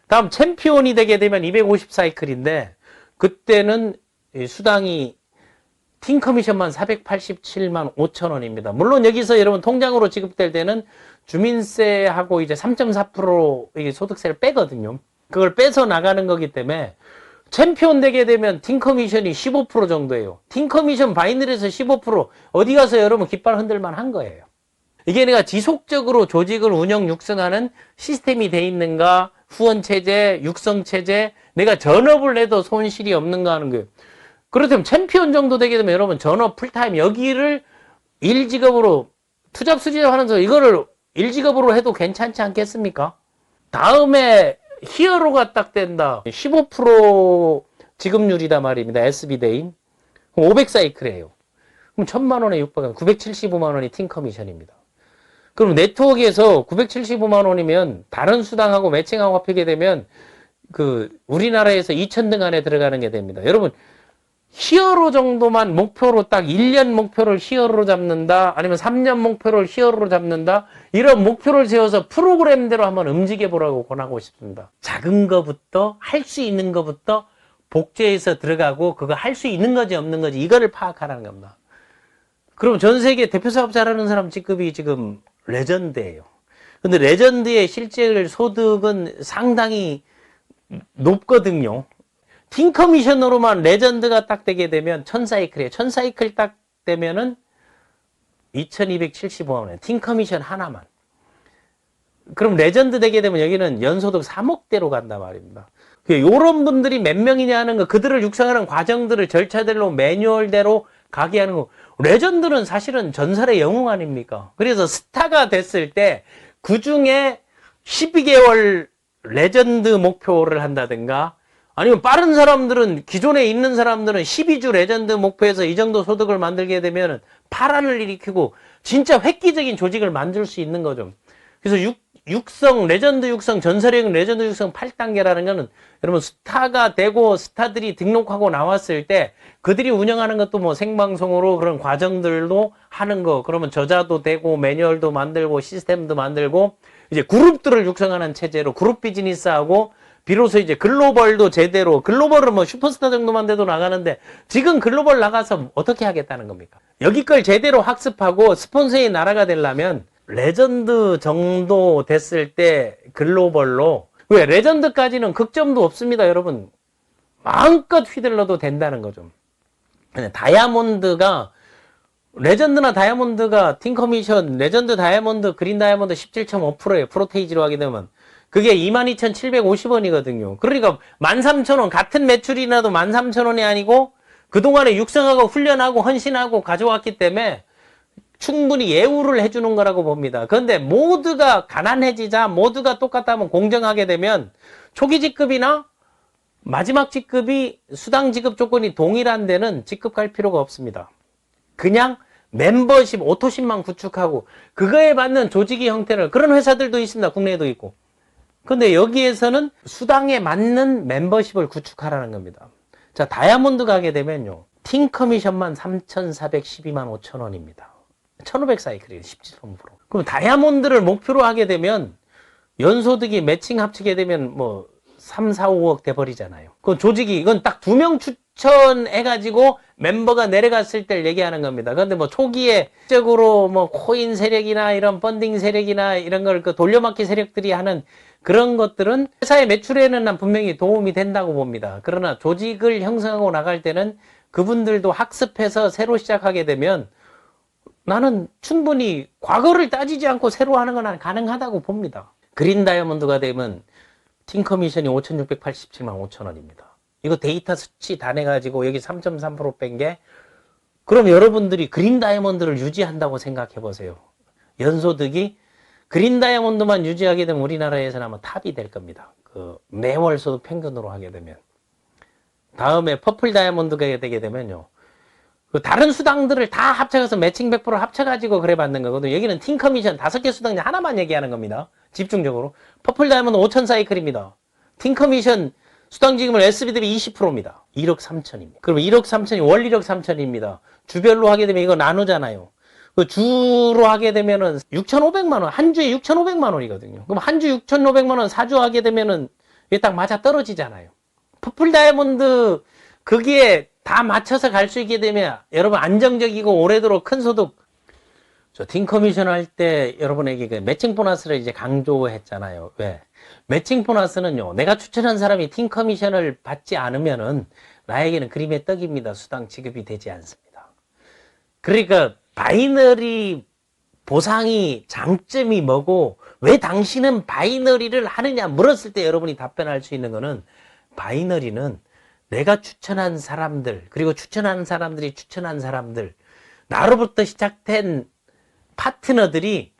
다음 챔피언이 되게 되면 250 사이클인데 그때는 수당이 팀 커미션만 487만 5천 원입니다. 물론 여기서 여러분 통장으로 지급될 때는 주민세하고 이제 3.4% 소득세를 빼거든요. 그걸 빼서 나가는 거기 때문에 챔피언 되게 되면 팀 커미션이 15% 정도예요. 팀 커미션 바이너리에서 15% 어디 가서 여러분 깃발 흔들만 한 거예요. 이게 내가 지속적으로 조직을 운영 육성하는 시스템이 돼 있는가, 후원 체제, 육성 체제, 내가 전업을 해도 손실이 없는가 하는 거예요. 그렇다면 챔피언 정도 되게 되면 여러분 전업 풀타임 여기를 일직업으로 투잡수지잡 하면서 이거를 일직업으로 해도 괜찮지 않겠습니까? 다음에 히어로가 딱 된다. 15% 지급률이다 말입니다. SB대인. 500사이클이에요. 그럼 1000만 원에 육박하면 975만 원이 팀 커미션입니다. 그럼 네트워크에서 975만 원이면 다른 수당하고 매칭하고 합하게 되면 우리나라에서 2000등 안에 들어가는 게 됩니다. 여러분 히어로 정도만 목표로 딱 1년 목표를 히어로로 잡는다 아니면 3년 목표를 히어로로 잡는다 이런 목표를 세워서 프로그램대로 한번 움직여 보라고 권하고 싶습니다. 작은 거부터 할 수 있는 거부터 복제해서 들어가고 그거 할 수 있는 거지 없는 거지 이거를 파악하라는 겁니다. 그럼 전 세계 대표 사업 잘하는 사람 직급이 지금 레전드예요. 근데 레전드의 실제 소득은 상당히 높거든요. 팀 커미션으로만 레전드가 딱 되게 되면 1000사이클이에요. 1000사이클 딱 되면은 2275만 원. 팀 커미션 하나만. 그럼 레전드 되게 되면 여기는 연소득 3억대로 간단 말입니다. 요런 분들이 몇 명이냐 하는 거, 그들을 육성하는 과정들을 절차대로 매뉴얼대로 가게 하는 거. 레전드는 사실은 전설의 영웅 아닙니까? 그래서 스타가 됐을 때 그 중에 12개월 레전드 목표를 한다든가 아니면 빠른 사람들은 기존에 있는 사람들은 12주 레전드 목표에서 이 정도 소득을 만들게 되면 파란을 일으키고 진짜 획기적인 조직을 만들 수 있는 거죠. 그래서 육성, 레전드 육성, 전설의 레전드 육성 8단계라는 거는 여러분 스타가 되고 스타들이 등록하고 나왔을 때 그들이 운영하는 것도 뭐 생방송으로 그런 과정들도 하는 거, 그러면 저자도 되고 매뉴얼도 만들고 시스템도 만들고 이제 그룹들을 육성하는 체제로 그룹 비즈니스하고 비로소 이제 글로벌도 제대로, 글로벌은 뭐 슈퍼스타 정도만 돼도 나가는데 지금 글로벌 나가서 어떻게 하겠다는 겁니까? 여기 걸 제대로 학습하고 스폰서의 나라가 되려면 레전드 정도 됐을 때 글로벌로, 왜 레전드까지는 극점도 없습니다 여러분. 마음껏 휘둘러도 된다는 거죠. 다이아몬드가 레전드나 다이아몬드가 팀 커미션 레전드 다이아몬드 그린 다이아몬드 17.5%예요. 프로테이지로 하게 되면 그게 22,750원이거든요. 그러니까 13,000원, 같은 매출이라도 13,000원이 아니고 그동안에 육성하고 훈련하고 헌신하고 가져왔기 때문에 충분히 예우를 해주는 거라고 봅니다. 그런데 모두가 가난해지자 모두가 똑같다면 공정하게 되면 초기 직급이나 마지막 직급이 수당 지급 조건이 동일한 데는 직급 갈 필요가 없습니다. 그냥 멤버십, 오토십만 구축하고 그거에 맞는 조직의 형태를, 그런 회사들도 있습니다. 국내에도 있고. 근데 여기에서는 수당에 맞는 멤버십을 구축하라는 겁니다. 자, 다이아몬드 가게 되면요. 팀 커미션만 3,412만 5천 원입니다. 1,500 사이클이에요. 17%. 그럼 다이아몬드를 목표로 하게 되면 연소득이 매칭 합치게 되면 뭐 3, 4, 5억 돼버리잖아요. 그 조직이, 이건 딱 2명 추천해가지고 멤버가 내려갔을 때 얘기하는 겁니다. 그런데 뭐 초기에 적으로 뭐 코인 세력이나 이런 펀딩 세력이나 이런 걸 돌려막기 세력들이 하는 그런 것들은 회사의 매출에는 분명히 도움이 된다고 봅니다. 그러나 조직을 형성하고 나갈 때는 그분들도 학습해서 새로 시작하게 되면 나는 충분히 과거를 따지지 않고 새로 하는 건 가능하다고 봅니다. 그린 다이아몬드가 되면 팀 커미션이 5,687만 5천 원입니다. 이거 데이터 수치 다 내가지고 여기 3.3% 뺀 게, 그럼 여러분들이 그린 다이아몬드를 유지한다고 생각해 보세요. 연소득이 그린 다이아몬드만 유지하게 되면 우리나라에서는 아마 탑이 될 겁니다. 그 매월 소득 평균으로 하게 되면. 다음에 퍼플 다이아몬드가 되게 되면요. 그 다른 수당들을 다 합쳐서 매칭 100% 합쳐가지고 그래 받는 거거든요. 여기는 팀 커미션 5개 수당 중 하나만 얘기하는 겁니다. 집중적으로. 퍼플 다이아몬드 5천 사이클입니다. 팀 커미션 수당 지급을 SB들이 20%입니다. 1억 3천입니다. 그럼 1억 3천이 월 1억 3천입니다. 주별로 하게 되면 이거 나누잖아요. 그 주로 하게 되면은 6,500만 원, 한 주에 6,500만 원이거든요. 그럼 한 주 6,500만 원 4주 하게 되면은 이게 딱 맞아 떨어지잖아요. 퍼플 다이아몬드 거기에 다 맞춰서 갈 수 있게 되면 여러분 안정적이고 오래도록 큰 소득. 저 팀 커미션 할 때 여러분에게 그 매칭 보너스를 이제 강조했잖아요. 왜? 매칭 보너스는요, 내가 추천한 사람이 팀 커미션을 받지 않으면은 나에게는 그림의 떡입니다. 수당 지급이 되지 않습니다. 그러니까 바이너리 보상이 장점이 뭐고 왜 당신은 바이너리를 하느냐 물었을 때 여러분이 답변할 수 있는 거는 바이너리는 내가 추천한 사람들 그리고 추천한 사람들이 추천한 사람들 나로부터 시작된 파트너들이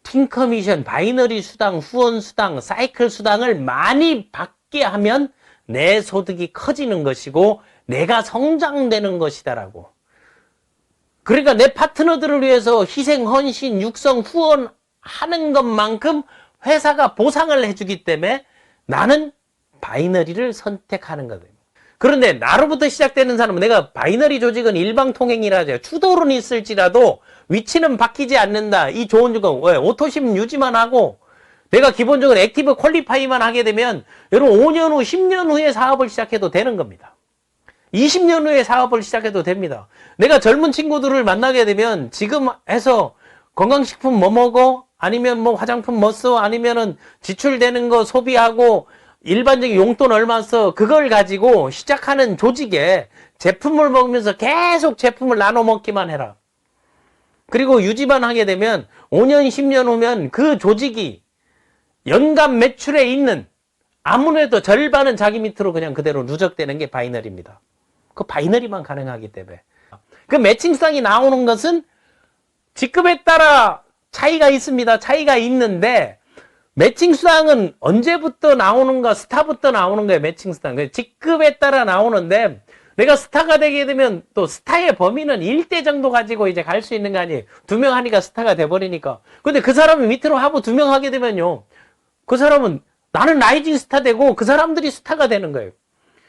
팀 커미션, 바이너리 수당, 후원 수당, 사이클 수당을 많이 받게 하면 내 소득이 커지는 것이고 내가 성장되는 것이다라고. 그러니까 내 파트너들을 위해서 희생, 헌신, 육성, 후원하는 것만큼 회사가 보상을 해주기 때문에 나는 바이너리를 선택하는 거예요. 그런데 나로부터 시작되는 사람은 내가 바이너리 조직은 일방통행이라 하죠. 추돌은 있을지라도 위치는 바뀌지 않는다. 이 좋은 조건, 왜? 오토심 유지만 하고 내가 기본적으로 액티브 퀄리파이만 하게 되면 여러분 5년 후, 10년 후에 사업을 시작해도 되는 겁니다. 20년 후에 사업을 시작해도 됩니다. 내가 젊은 친구들을 만나게 되면 지금 해서 건강식품 뭐 먹어? 아니면 뭐 화장품 뭐 써? 아니면은 지출되는 거 소비하고 일반적인 용돈 얼마 써? 그걸 가지고 시작하는 조직에 제품을 먹으면서 계속 제품을 나눠 먹기만 해라. 그리고 유지만 하게 되면 5년, 10년 후면 그 조직이 연간 매출에 있는 아무래도 절반은 자기 밑으로 그냥 그대로 누적되는 게 바이너리입니다. 그 바이너리만 가능하기 때문에. 그 매칭 수당이 나오는 것은 직급에 따라 차이가 있습니다. 차이가 있는데 매칭 수당은 언제부터 나오는가? 스타부터 나오는 거예요. 매칭 수당. 직급에 따라 나오는데 내가 스타가 되게 되면 또 스타의 범위는 1대 정도 가지고 이제 갈 수 있는 거 아니에요. 2명 하니까 스타가 돼버리니까. 근데 그 사람이 밑으로 하부 2명 하게 되면요. 그 사람은 나는 라이징 스타 되고 그 사람들이 스타가 되는 거예요.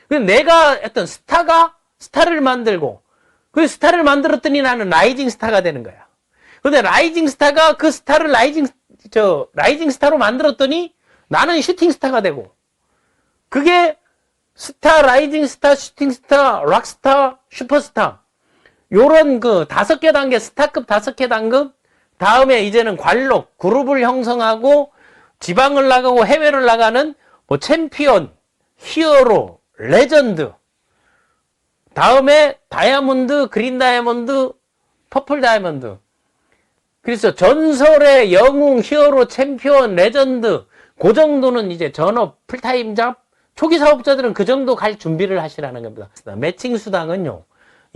내가 어떤 스타를 만들고 그 스타를 만들었더니 나는 라이징 스타가 되는 거야. 근데 라이징 스타가 그 스타를 라이징 스타로 만들었더니 나는 슈팅 스타가 되고 그게 스타, 라이징 스타, 슈팅 스타, 락스타, 슈퍼스타 요런 그 5개 단계 스타급 5개 단급 다음에 이제는 관록 그룹을 형성하고 지방을 나가고 해외를 나가는 뭐 챔피언, 히어로, 레전드 다음에 다이아몬드, 그린 다이아몬드, 퍼플 다이아몬드. 그래서 전설의 영웅, 히어로, 챔피언, 레전드 그 정도는 이제 전업, 풀타임 잡 초기 사업자들은 그 정도 갈 준비를 하시라는 겁니다. 매칭 수당은요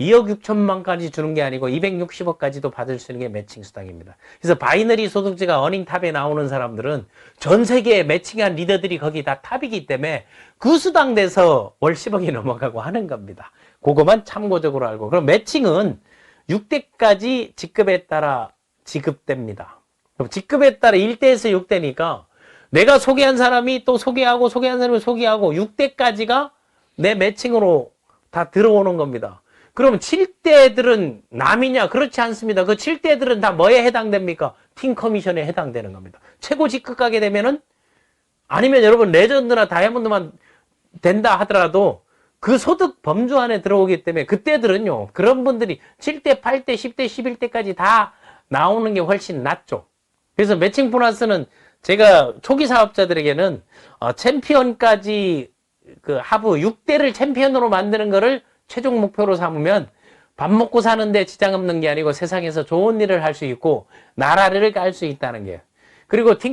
2억 6천만까지 주는 게 아니고 260억까지도 받을 수 있는 게 매칭 수당입니다. 그래서 바이너리 소득주가 어닝탑에 나오는 사람들은 전 세계에 매칭한 리더들이 거기 다 탑이기 때문에 그 수당 돼서 월 10억이 넘어가고 하는 겁니다. 그거만 참고적으로 알고. 그럼 매칭은 6대까지 직급에 따라 지급됩니다. 그럼 직급에 따라 1대에서 6대니까 내가 소개한 사람이 또 소개하고 소개한 사람이 소개하고 6대까지가 내 매칭으로 다 들어오는 겁니다. 그럼 7대들은 남이냐? 그렇지 않습니다. 그 7대들은 다 뭐에 해당됩니까? 팀 커미션에 해당되는 겁니다. 최고 직급 가게 되면은 아니면 여러분 레전드나 다이아몬드만 된다 하더라도 그 소득 범주 안에 들어오기 때문에 그때들은요. 그런 분들이 7대, 8대, 10대, 11대까지 다 나오는 게 훨씬 낫죠. 그래서 매칭 보너스는 제가 초기 사업자들에게는 챔피언까지 그 하부 6대를 챔피언으로 만드는 거를 최종 목표로 삼으면 밥 먹고 사는데 지장 없는 게 아니고 세상에서 좋은 일을 할 수 있고 나라를 깔 수 있다는 게. 그리고 팀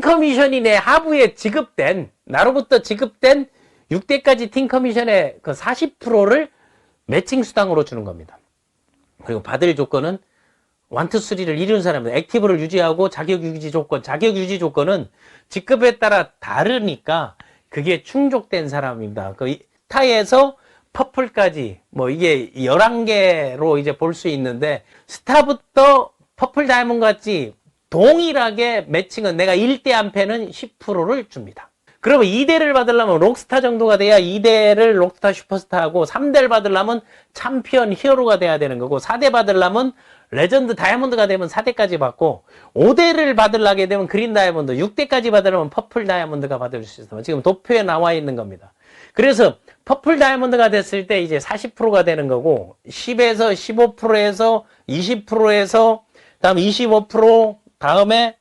커미션이 내 하부에 지급된 나로부터 지급된 6대까지 팀 커미션의 그 40%를 매칭 수당으로 주는 겁니다. 그리고 받을 조건은 1, 2, 3를 이룬 사람들, 액티브를 유지하고 자격 유지 조건, 자격 유지 조건은 직급에 따라 다르니까 그게 충족된 사람입니다. 그 타에서 퍼플까지 뭐 이게 11개로 이제 볼 수 있는데 스타부터 퍼플 다이아몬드 같이 동일하게 매칭은 내가 1대 한 패는 10%를 줍니다. 그러면 2대를 받으려면 록스타 정도가 돼야 2대를 록스타 슈퍼스타하고 3대를 받으려면 챔피언 히어로가 돼야 되는 거고 4대 받으려면 레전드 다이아몬드가 되면 4대까지 받고 5대를 받으려게 되면 그린 다이아몬드 6대까지 받으려면 퍼플 다이아몬드가 받을 수 있어요. 지금 도표에 나와 있는 겁니다. 그래서 퍼플 다이아몬드가 됐을 때 이제 40%가 되는 거고 10에서 15%에서 20%에서 다음 25% 다음에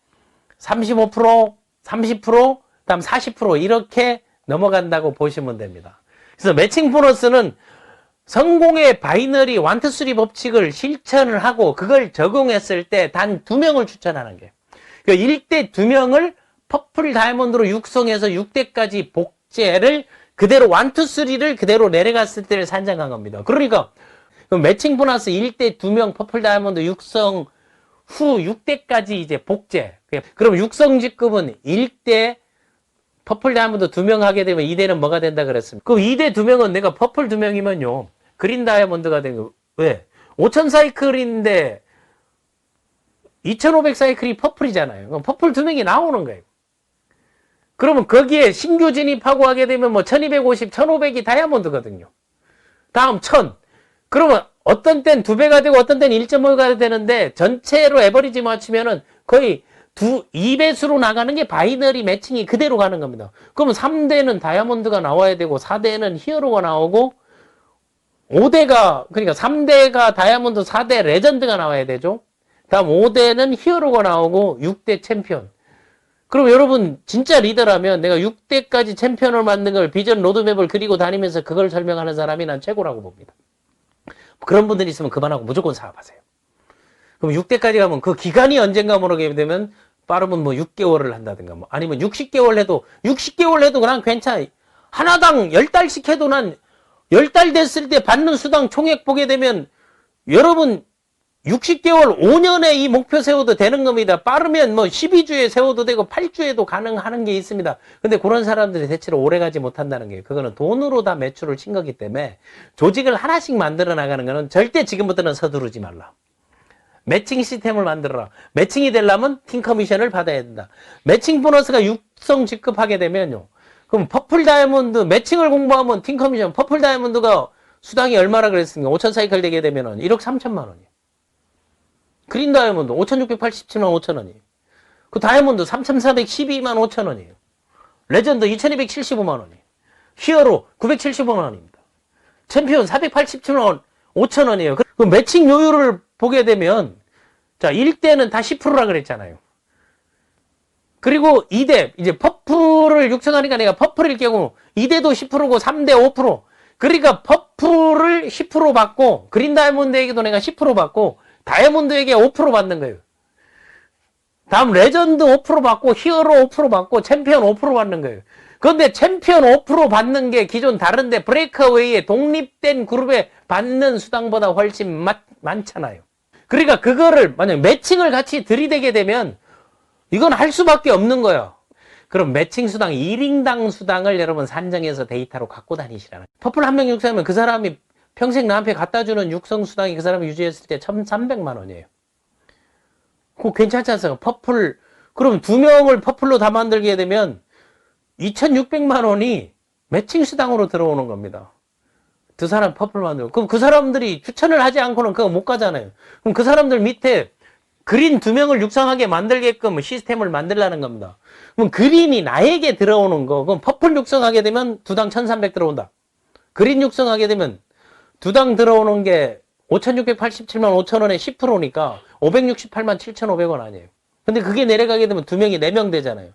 35% 30% 다음 40% 이렇게 넘어간다고 보시면 됩니다. 그래서 매칭 보너스는 성공의 바이너리 1, 2, 3 법칙을 실천을 하고 그걸 적용했을 때 단 2명을 추천하는 게 1대 2명을 퍼플 다이아몬드로 육성해서 6대까지 복제를 그대로 1, 2, 3를 그대로 내려갔을 때를 산정한 겁니다. 그러니까 매칭 보너스 1대 2명 퍼플 다이아몬드 육성 후 6대까지 이제 복제. 그럼 육성 직급은 1대 퍼플 다이아몬드 2명 하게 되면 2대는 뭐가 된다 그랬습니다. 그럼 2대 2명은 내가 퍼플 2명이면요. 그린 다이아몬드가 된 거. 왜? 5000 사이클인데 2500 사이클이 퍼플이잖아요. 그럼 퍼플 2명이 나오는 거예요. 그러면 거기에 신규 진입하고 하게 되면 뭐 1250, 1500이 다이아몬드거든요. 다음 1000. 그러면 어떤 땐 2배가 되고 어떤 땐 1.5배가 되는데 전체로 에버리지 맞추면은 거의 2배수로 나가는 게 바이너리 매칭이 그대로 가는 겁니다. 그러면 3대는 다이아몬드가 나와야 되고 4대는 히어로가 나오고 5대가 그러니까 3대가 다이아몬드 4대 레전드가 나와야 되죠. 다음 5대는 히어로가 나오고 6대 챔피언. 그럼 여러분 진짜 리더라면 내가 6대까지 챔피언을 만든 걸 비전 로드맵을 그리고 다니면서 그걸 설명하는 사람이 난 최고라고 봅니다. 그런 분들이 있으면 그만하고 무조건 사업하세요. 그럼 6대까지 가면 그 기간이 언젠가 모르게 되면 빠르면 뭐 6개월을 한다든가 뭐 아니면 60개월 해도 그냥 괜찮아. 하나당 10달씩 해도 난 10달 됐을 때 받는 수당 총액 보게 되면 여러분 60개월 5년에 이 목표 세워도 되는 겁니다. 빠르면 뭐 12주에 세워도 되고 8주에도 가능한 게 있습니다. 근데 그런 사람들이 대체로 오래 가지 못한다는 게 그거는 돈으로 다 매출을 친 거기 때문에 조직을 하나씩 만들어 나가는 거는 절대 지금부터는 서두르지 말라. 매칭 시스템을 만들어라. 매칭이 되려면 팀 커미션을 받아야 된다. 매칭 보너스가 육성 직급하게 되면요. 그럼 퍼플 다이아몬드 매칭을 공부하면 팀 커미션 퍼플 다이아몬드가 수당이 얼마나 그랬습니까? 5천 사이클 되게 되면은 1억 3천만 원이에요. 그린 다이아몬드 5,687만 5천 원이에요. 그 다이아몬드 3,412만 5천 원이에요. 레전드 2,275만 원이에요. 히어로 975만 원입니다. 챔피언 487만 5천 원이에요. 그 매칭 요율을 보게 되면 자 1대는 다 10%라 그랬잖아요. 그리고 2대 이제 퍼플을 육성하니까 내가 퍼플일 경우 2대도 10%고 3대 5%. 그러니까 퍼플을 10% 받고 그린 다이아몬드에게도 내가 10% 받고 다이아몬드에게 5% 받는 거예요. 다음 레전드 5% 받고 히어로 5% 받고 챔피언 5% 받는 거예요. 그런데 챔피언 5% 받는 게 기존 다른데 브레이크어웨이에 독립된 그룹에 받는 수당보다 훨씬 많잖아요. 그러니까 그거를 만약 매칭을 같이 들이대게 되면 이건 할 수밖에 없는 거예요. 그럼 매칭 수당 1인당 수당을 여러분 산정해서 데이터로 갖고 다니시라는 거예요. 퍼플 한 명 육성하면 그 사람이 평생 나한테 갖다 주는 육성 수당이 그 사람이 유지했을 때 1,300만 원이에요. 그거 괜찮지 않습니까? 퍼플 그럼 2명을 퍼플로 다 만들게 되면 2,600만 원이 매칭 수당으로 들어오는 겁니다. 2사람 퍼플 만들고 그럼 그 사람들이 추천을 하지 않고는 그거 못 가잖아요. 그럼 그 사람들 밑에 그린 2명을 육성하게 만들게끔 시스템을 만들라는 겁니다. 그럼 그린이 나에게 들어오는 거 그럼 퍼플 육성하게 되면 2당 1,300 들어온다. 그린 육성하게 되면 2당 들어오는 게 5,687만 5천 원에 10%니까 568만 7,500원 아니에요. 근데 그게 내려가게 되면 2명이 4명 되잖아요.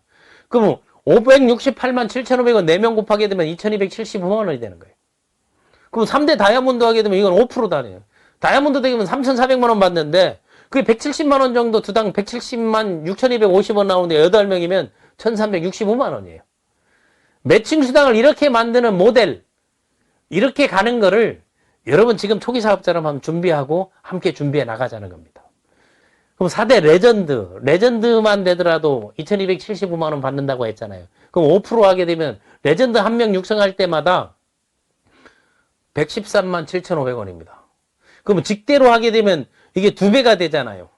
그럼 568만 7,500원 4명 곱하게 되면 2,275만 원이 되는 거예요. 그럼 3대 다이아몬드 하게 되면 이건 5%도 아니에요. 다이아몬드 되면 3,400만 원 받는데 그게 170만 원 정도 2당 170만 6,250원 나오는데 8명이면 1,365만 원이에요. 매칭 수당을 이렇게 만드는 모델 이렇게 가는 거를 여러분 지금 초기 사업자라면 한번 준비하고 함께 준비해 나가자는 겁니다. 그럼 4대 레전드만 되더라도 2,275만 원 받는다고 했잖아요. 그럼 5% 하게 되면 레전드 한 명 육성할 때마다 113만 7,500원입니다. 그러면 직대로 하게 되면 이게 2배가 되잖아요.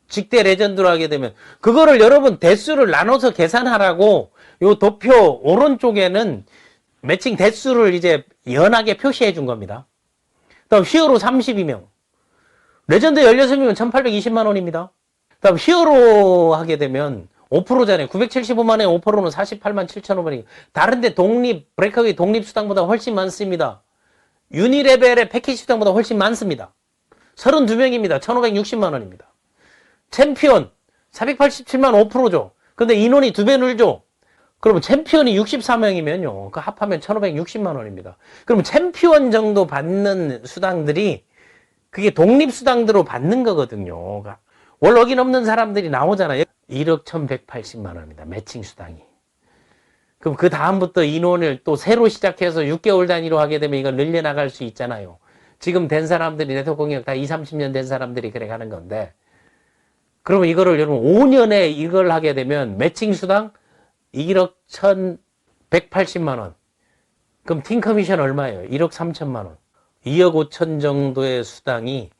직대 레전드로 하게 되면 그거를 여러분 대수를 나눠서 계산하라고 요 도표 오른쪽에는 매칭 대수를 이제 연하게 표시해 준 겁니다. 다음 히어로 32명, 레전드 16명이면 1,820만 원입니다. 다음 히어로 하게 되면 5%잖아요. 975만 원에 5%는 48만 7,500원이. 다른데 브레이크웨이 독립수당보다 훨씬 많습니다. 유니레벨의 패키지 수당보다 훨씬 많습니다. 32명입니다. 1,560만 원입니다. 챔피언 487만 5%죠. 근데 인원이 2배 늘죠. 그러면 챔피언이 64명이면요. 그 합하면 1,560만 원입니다. 그러면 챔피언 정도 받는 수당들이 그게 독립수당으로 받는 거거든요. 월 어기 넘는 사람들이 나오잖아요. 1억 1,180만 원입니다. 매칭 수당이. 그럼 그 다음부터 인원을 또 새로 시작해서 6개월 단위로 하게 되면 이걸 늘려나갈 수 있잖아요. 지금 된 사람들이 네트워크 공역 다 20, 30년 된 사람들이 그래 가는 건데, 그러면 이거를 여러분 5년에 이걸 하게 되면 매칭 수당 1억 1,180만 원. 그럼 팀 커미션 얼마예요? 1억 3천만 원. 2억 5천 정도의 수당이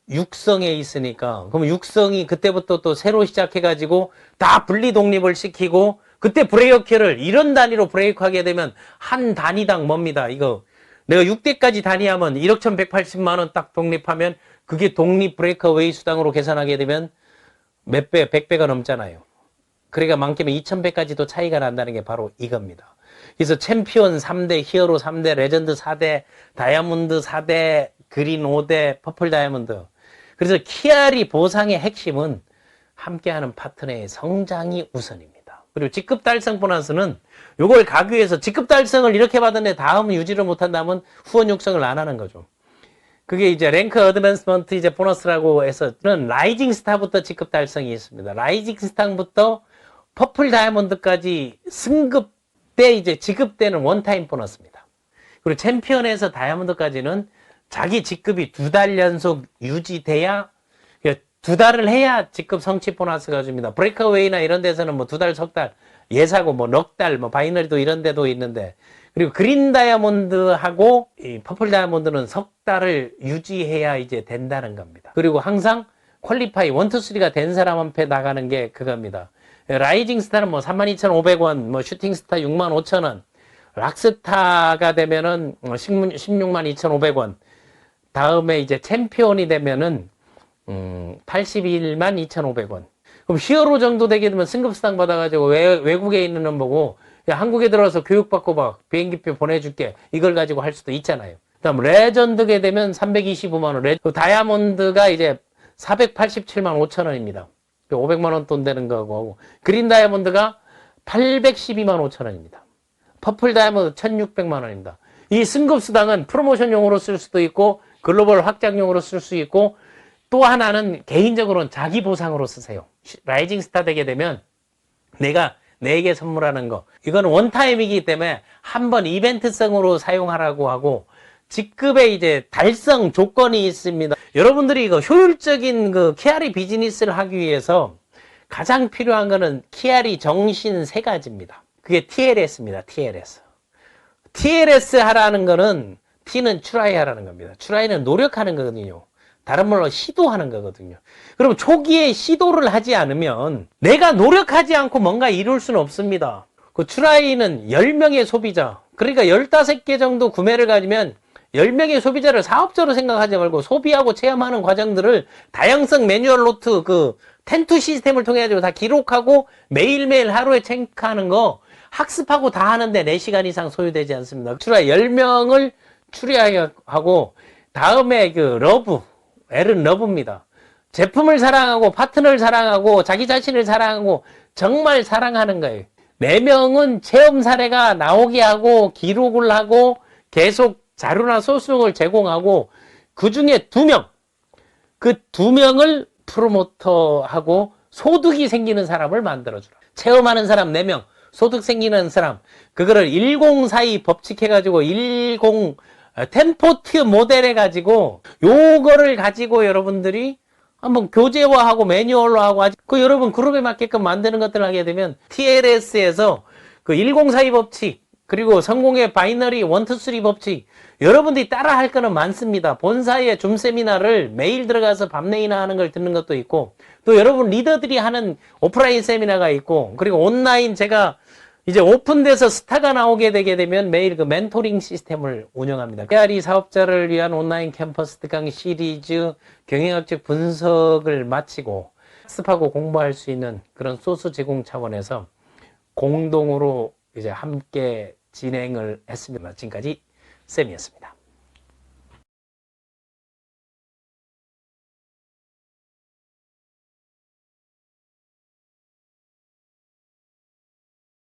육성에 있으니까, 그럼 육성이 그때부터 또 새로 시작해가지고 다 분리 독립을 시키고, 그때 브레이크를 이런 단위로 브레이크 하게 되면 한 단위당 뭡니다. 이거 내가 6대까지 단위하면 1억 1,180만 원 딱 독립하면 그게 독립 브레이크웨이 수당으로 계산하게 되면 몇 배, 100배가 넘잖아요. 그러니까 많게는 2,000배까지도 차이가 난다는 게 바로 이겁니다. 그래서 챔피언 3대, 히어로 3대, 레전드 4대, 다이아몬드 4대, 그린 5대, 퍼플 다이아몬드. 그래서 키아리 보상의 핵심은 함께하는 파트너의 성장이 우선입니다. 그리고 직급 달성 보너스는 이걸 가기 위해서 직급 달성을 이렇게 받았는데 다음 유지를 못한다면 후원 육성을 안 하는 거죠. 그게 이제 랭크 어드밴스먼트 이제 보너스라고 해서는 라이징 스타부터 직급 달성이 있습니다. 라이징 스타부터 퍼플 다이아몬드까지 승급 때 이제 지급되는 원타임 보너스입니다. 그리고 챔피언에서 다이아몬드까지는 자기 직급이 2달 연속 유지돼야, 2달을 해야 직급 성취 보너스가 줍니다. 브레이크웨이나 이런 데서는 뭐 2달, 석 달, 예사고 뭐 넉 달, 뭐 바이너리도 이런 데도 있는데, 그리고 그린 다이아몬드하고 이 퍼플 다이아몬드는 석 달을 유지해야 이제 된다는 겁니다. 그리고 항상 퀄리파이 1, 2, 3가 된 사람한테 나가는 게 그겁니다. 라이징 스타는 뭐 32,500원, 뭐 슈팅 스타 65,000원, 락스타가 되면은 162,500원, 다음에 이제 챔피언이 되면은 812,500원. 그럼 히어로 정도 되게 되면 승급수당 받아가지고 외국에 있는 놈 보고, 야, 한국에 들어와서 교육받고 막 비행기표 보내줄게, 이걸 가지고 할 수도 있잖아요. 그다음 레전드게 되면 325만 원, 다이아몬드가 이제 487만 5천 원입니다. 500만 원 돈 되는 거고, 그린 다이아몬드가 812만 5천 원입니다. 퍼플 다이아몬드 1,600만 원입니다. 이 승급수당은 프로모션용으로 쓸 수도 있고 글로벌 확장용으로 쓸 수 있고, 또 하나는 개인적으로는 자기 보상으로 쓰세요. 라이징 스타 되게 되면 내가 내게 선물하는 거, 이거는 원타임이기 때문에 한번 이벤트성으로 사용하라고 하고, 직급에 이제 달성 조건이 있습니다. 여러분들이 이거 효율적인 그 키아리 비즈니스를 하기 위해서 가장 필요한 거는 키아리 정신 3가지입니다. 그게 TLS입니다. TLS. TLS 하라는 거는, T는 트라이 하라는 겁니다. 트라이는 노력하는 거거든요. 다른 말로 시도하는 거거든요. 그럼 초기에 시도를 하지 않으면 내가 노력하지 않고 뭔가 이룰 수는 없습니다. 그 트라이는 10명의 소비자, 그러니까 15개 정도 구매를 가지면 10명의 소비자를 사업자로 생각하지 말고 소비하고 체험하는 과정들을 다양성 매뉴얼 노트, 그 텐투 시스템을 통해 가지고 다 기록하고 매일매일 하루에 체크하는 거 학습하고 다 하는데 4시간 이상 소요되지 않습니다. 트라이 10명을 추리하고, 다음에 그 러브, L은 러브입니다. 제품을 사랑하고 파트너를 사랑하고 자기 자신을 사랑하고 정말 사랑하는 거예요. 4명은 체험 사례가 나오게 하고 기록을 하고 계속 자료나 소스를 제공하고, 그 중에 2명, 그 2명을 프로모터하고 소득이 생기는 사람을 만들어주라. 체험하는 사람 4명, 소득 생기는 사람, 그거를 1042 법칙 해가지고 10포트 모델 해가지고 요거를 가지고 여러분들이 한번 교재화하고 매뉴얼로 하고, 그 여러분 그룹에 맞게끔 만드는 것들을 하게 되면 TLS에서 그 1042 법칙, 그리고 성공의 바이너리 1, 2, 3 법칙. 여러분들이 따라 할 거는 많습니다. 본사의 줌 세미나를 매일 들어가서 밤내기나 하는 걸 듣는 것도 있고, 또 여러분 리더들이 하는 오프라인 세미나가 있고, 그리고 온라인 제가 이제 오픈돼서 스타가 나오게 되게 되면 매일 그 멘토링 시스템을 운영합니다. KRE 사업자를 위한 온라인 캠퍼스 특강 시리즈 경영학적 분석을 마치고 학습하고 공부할 수 있는 그런 소스 제공 차원에서 공동으로 이제 함께 진행을 했습니다. 지금까지 쌤이었습니다.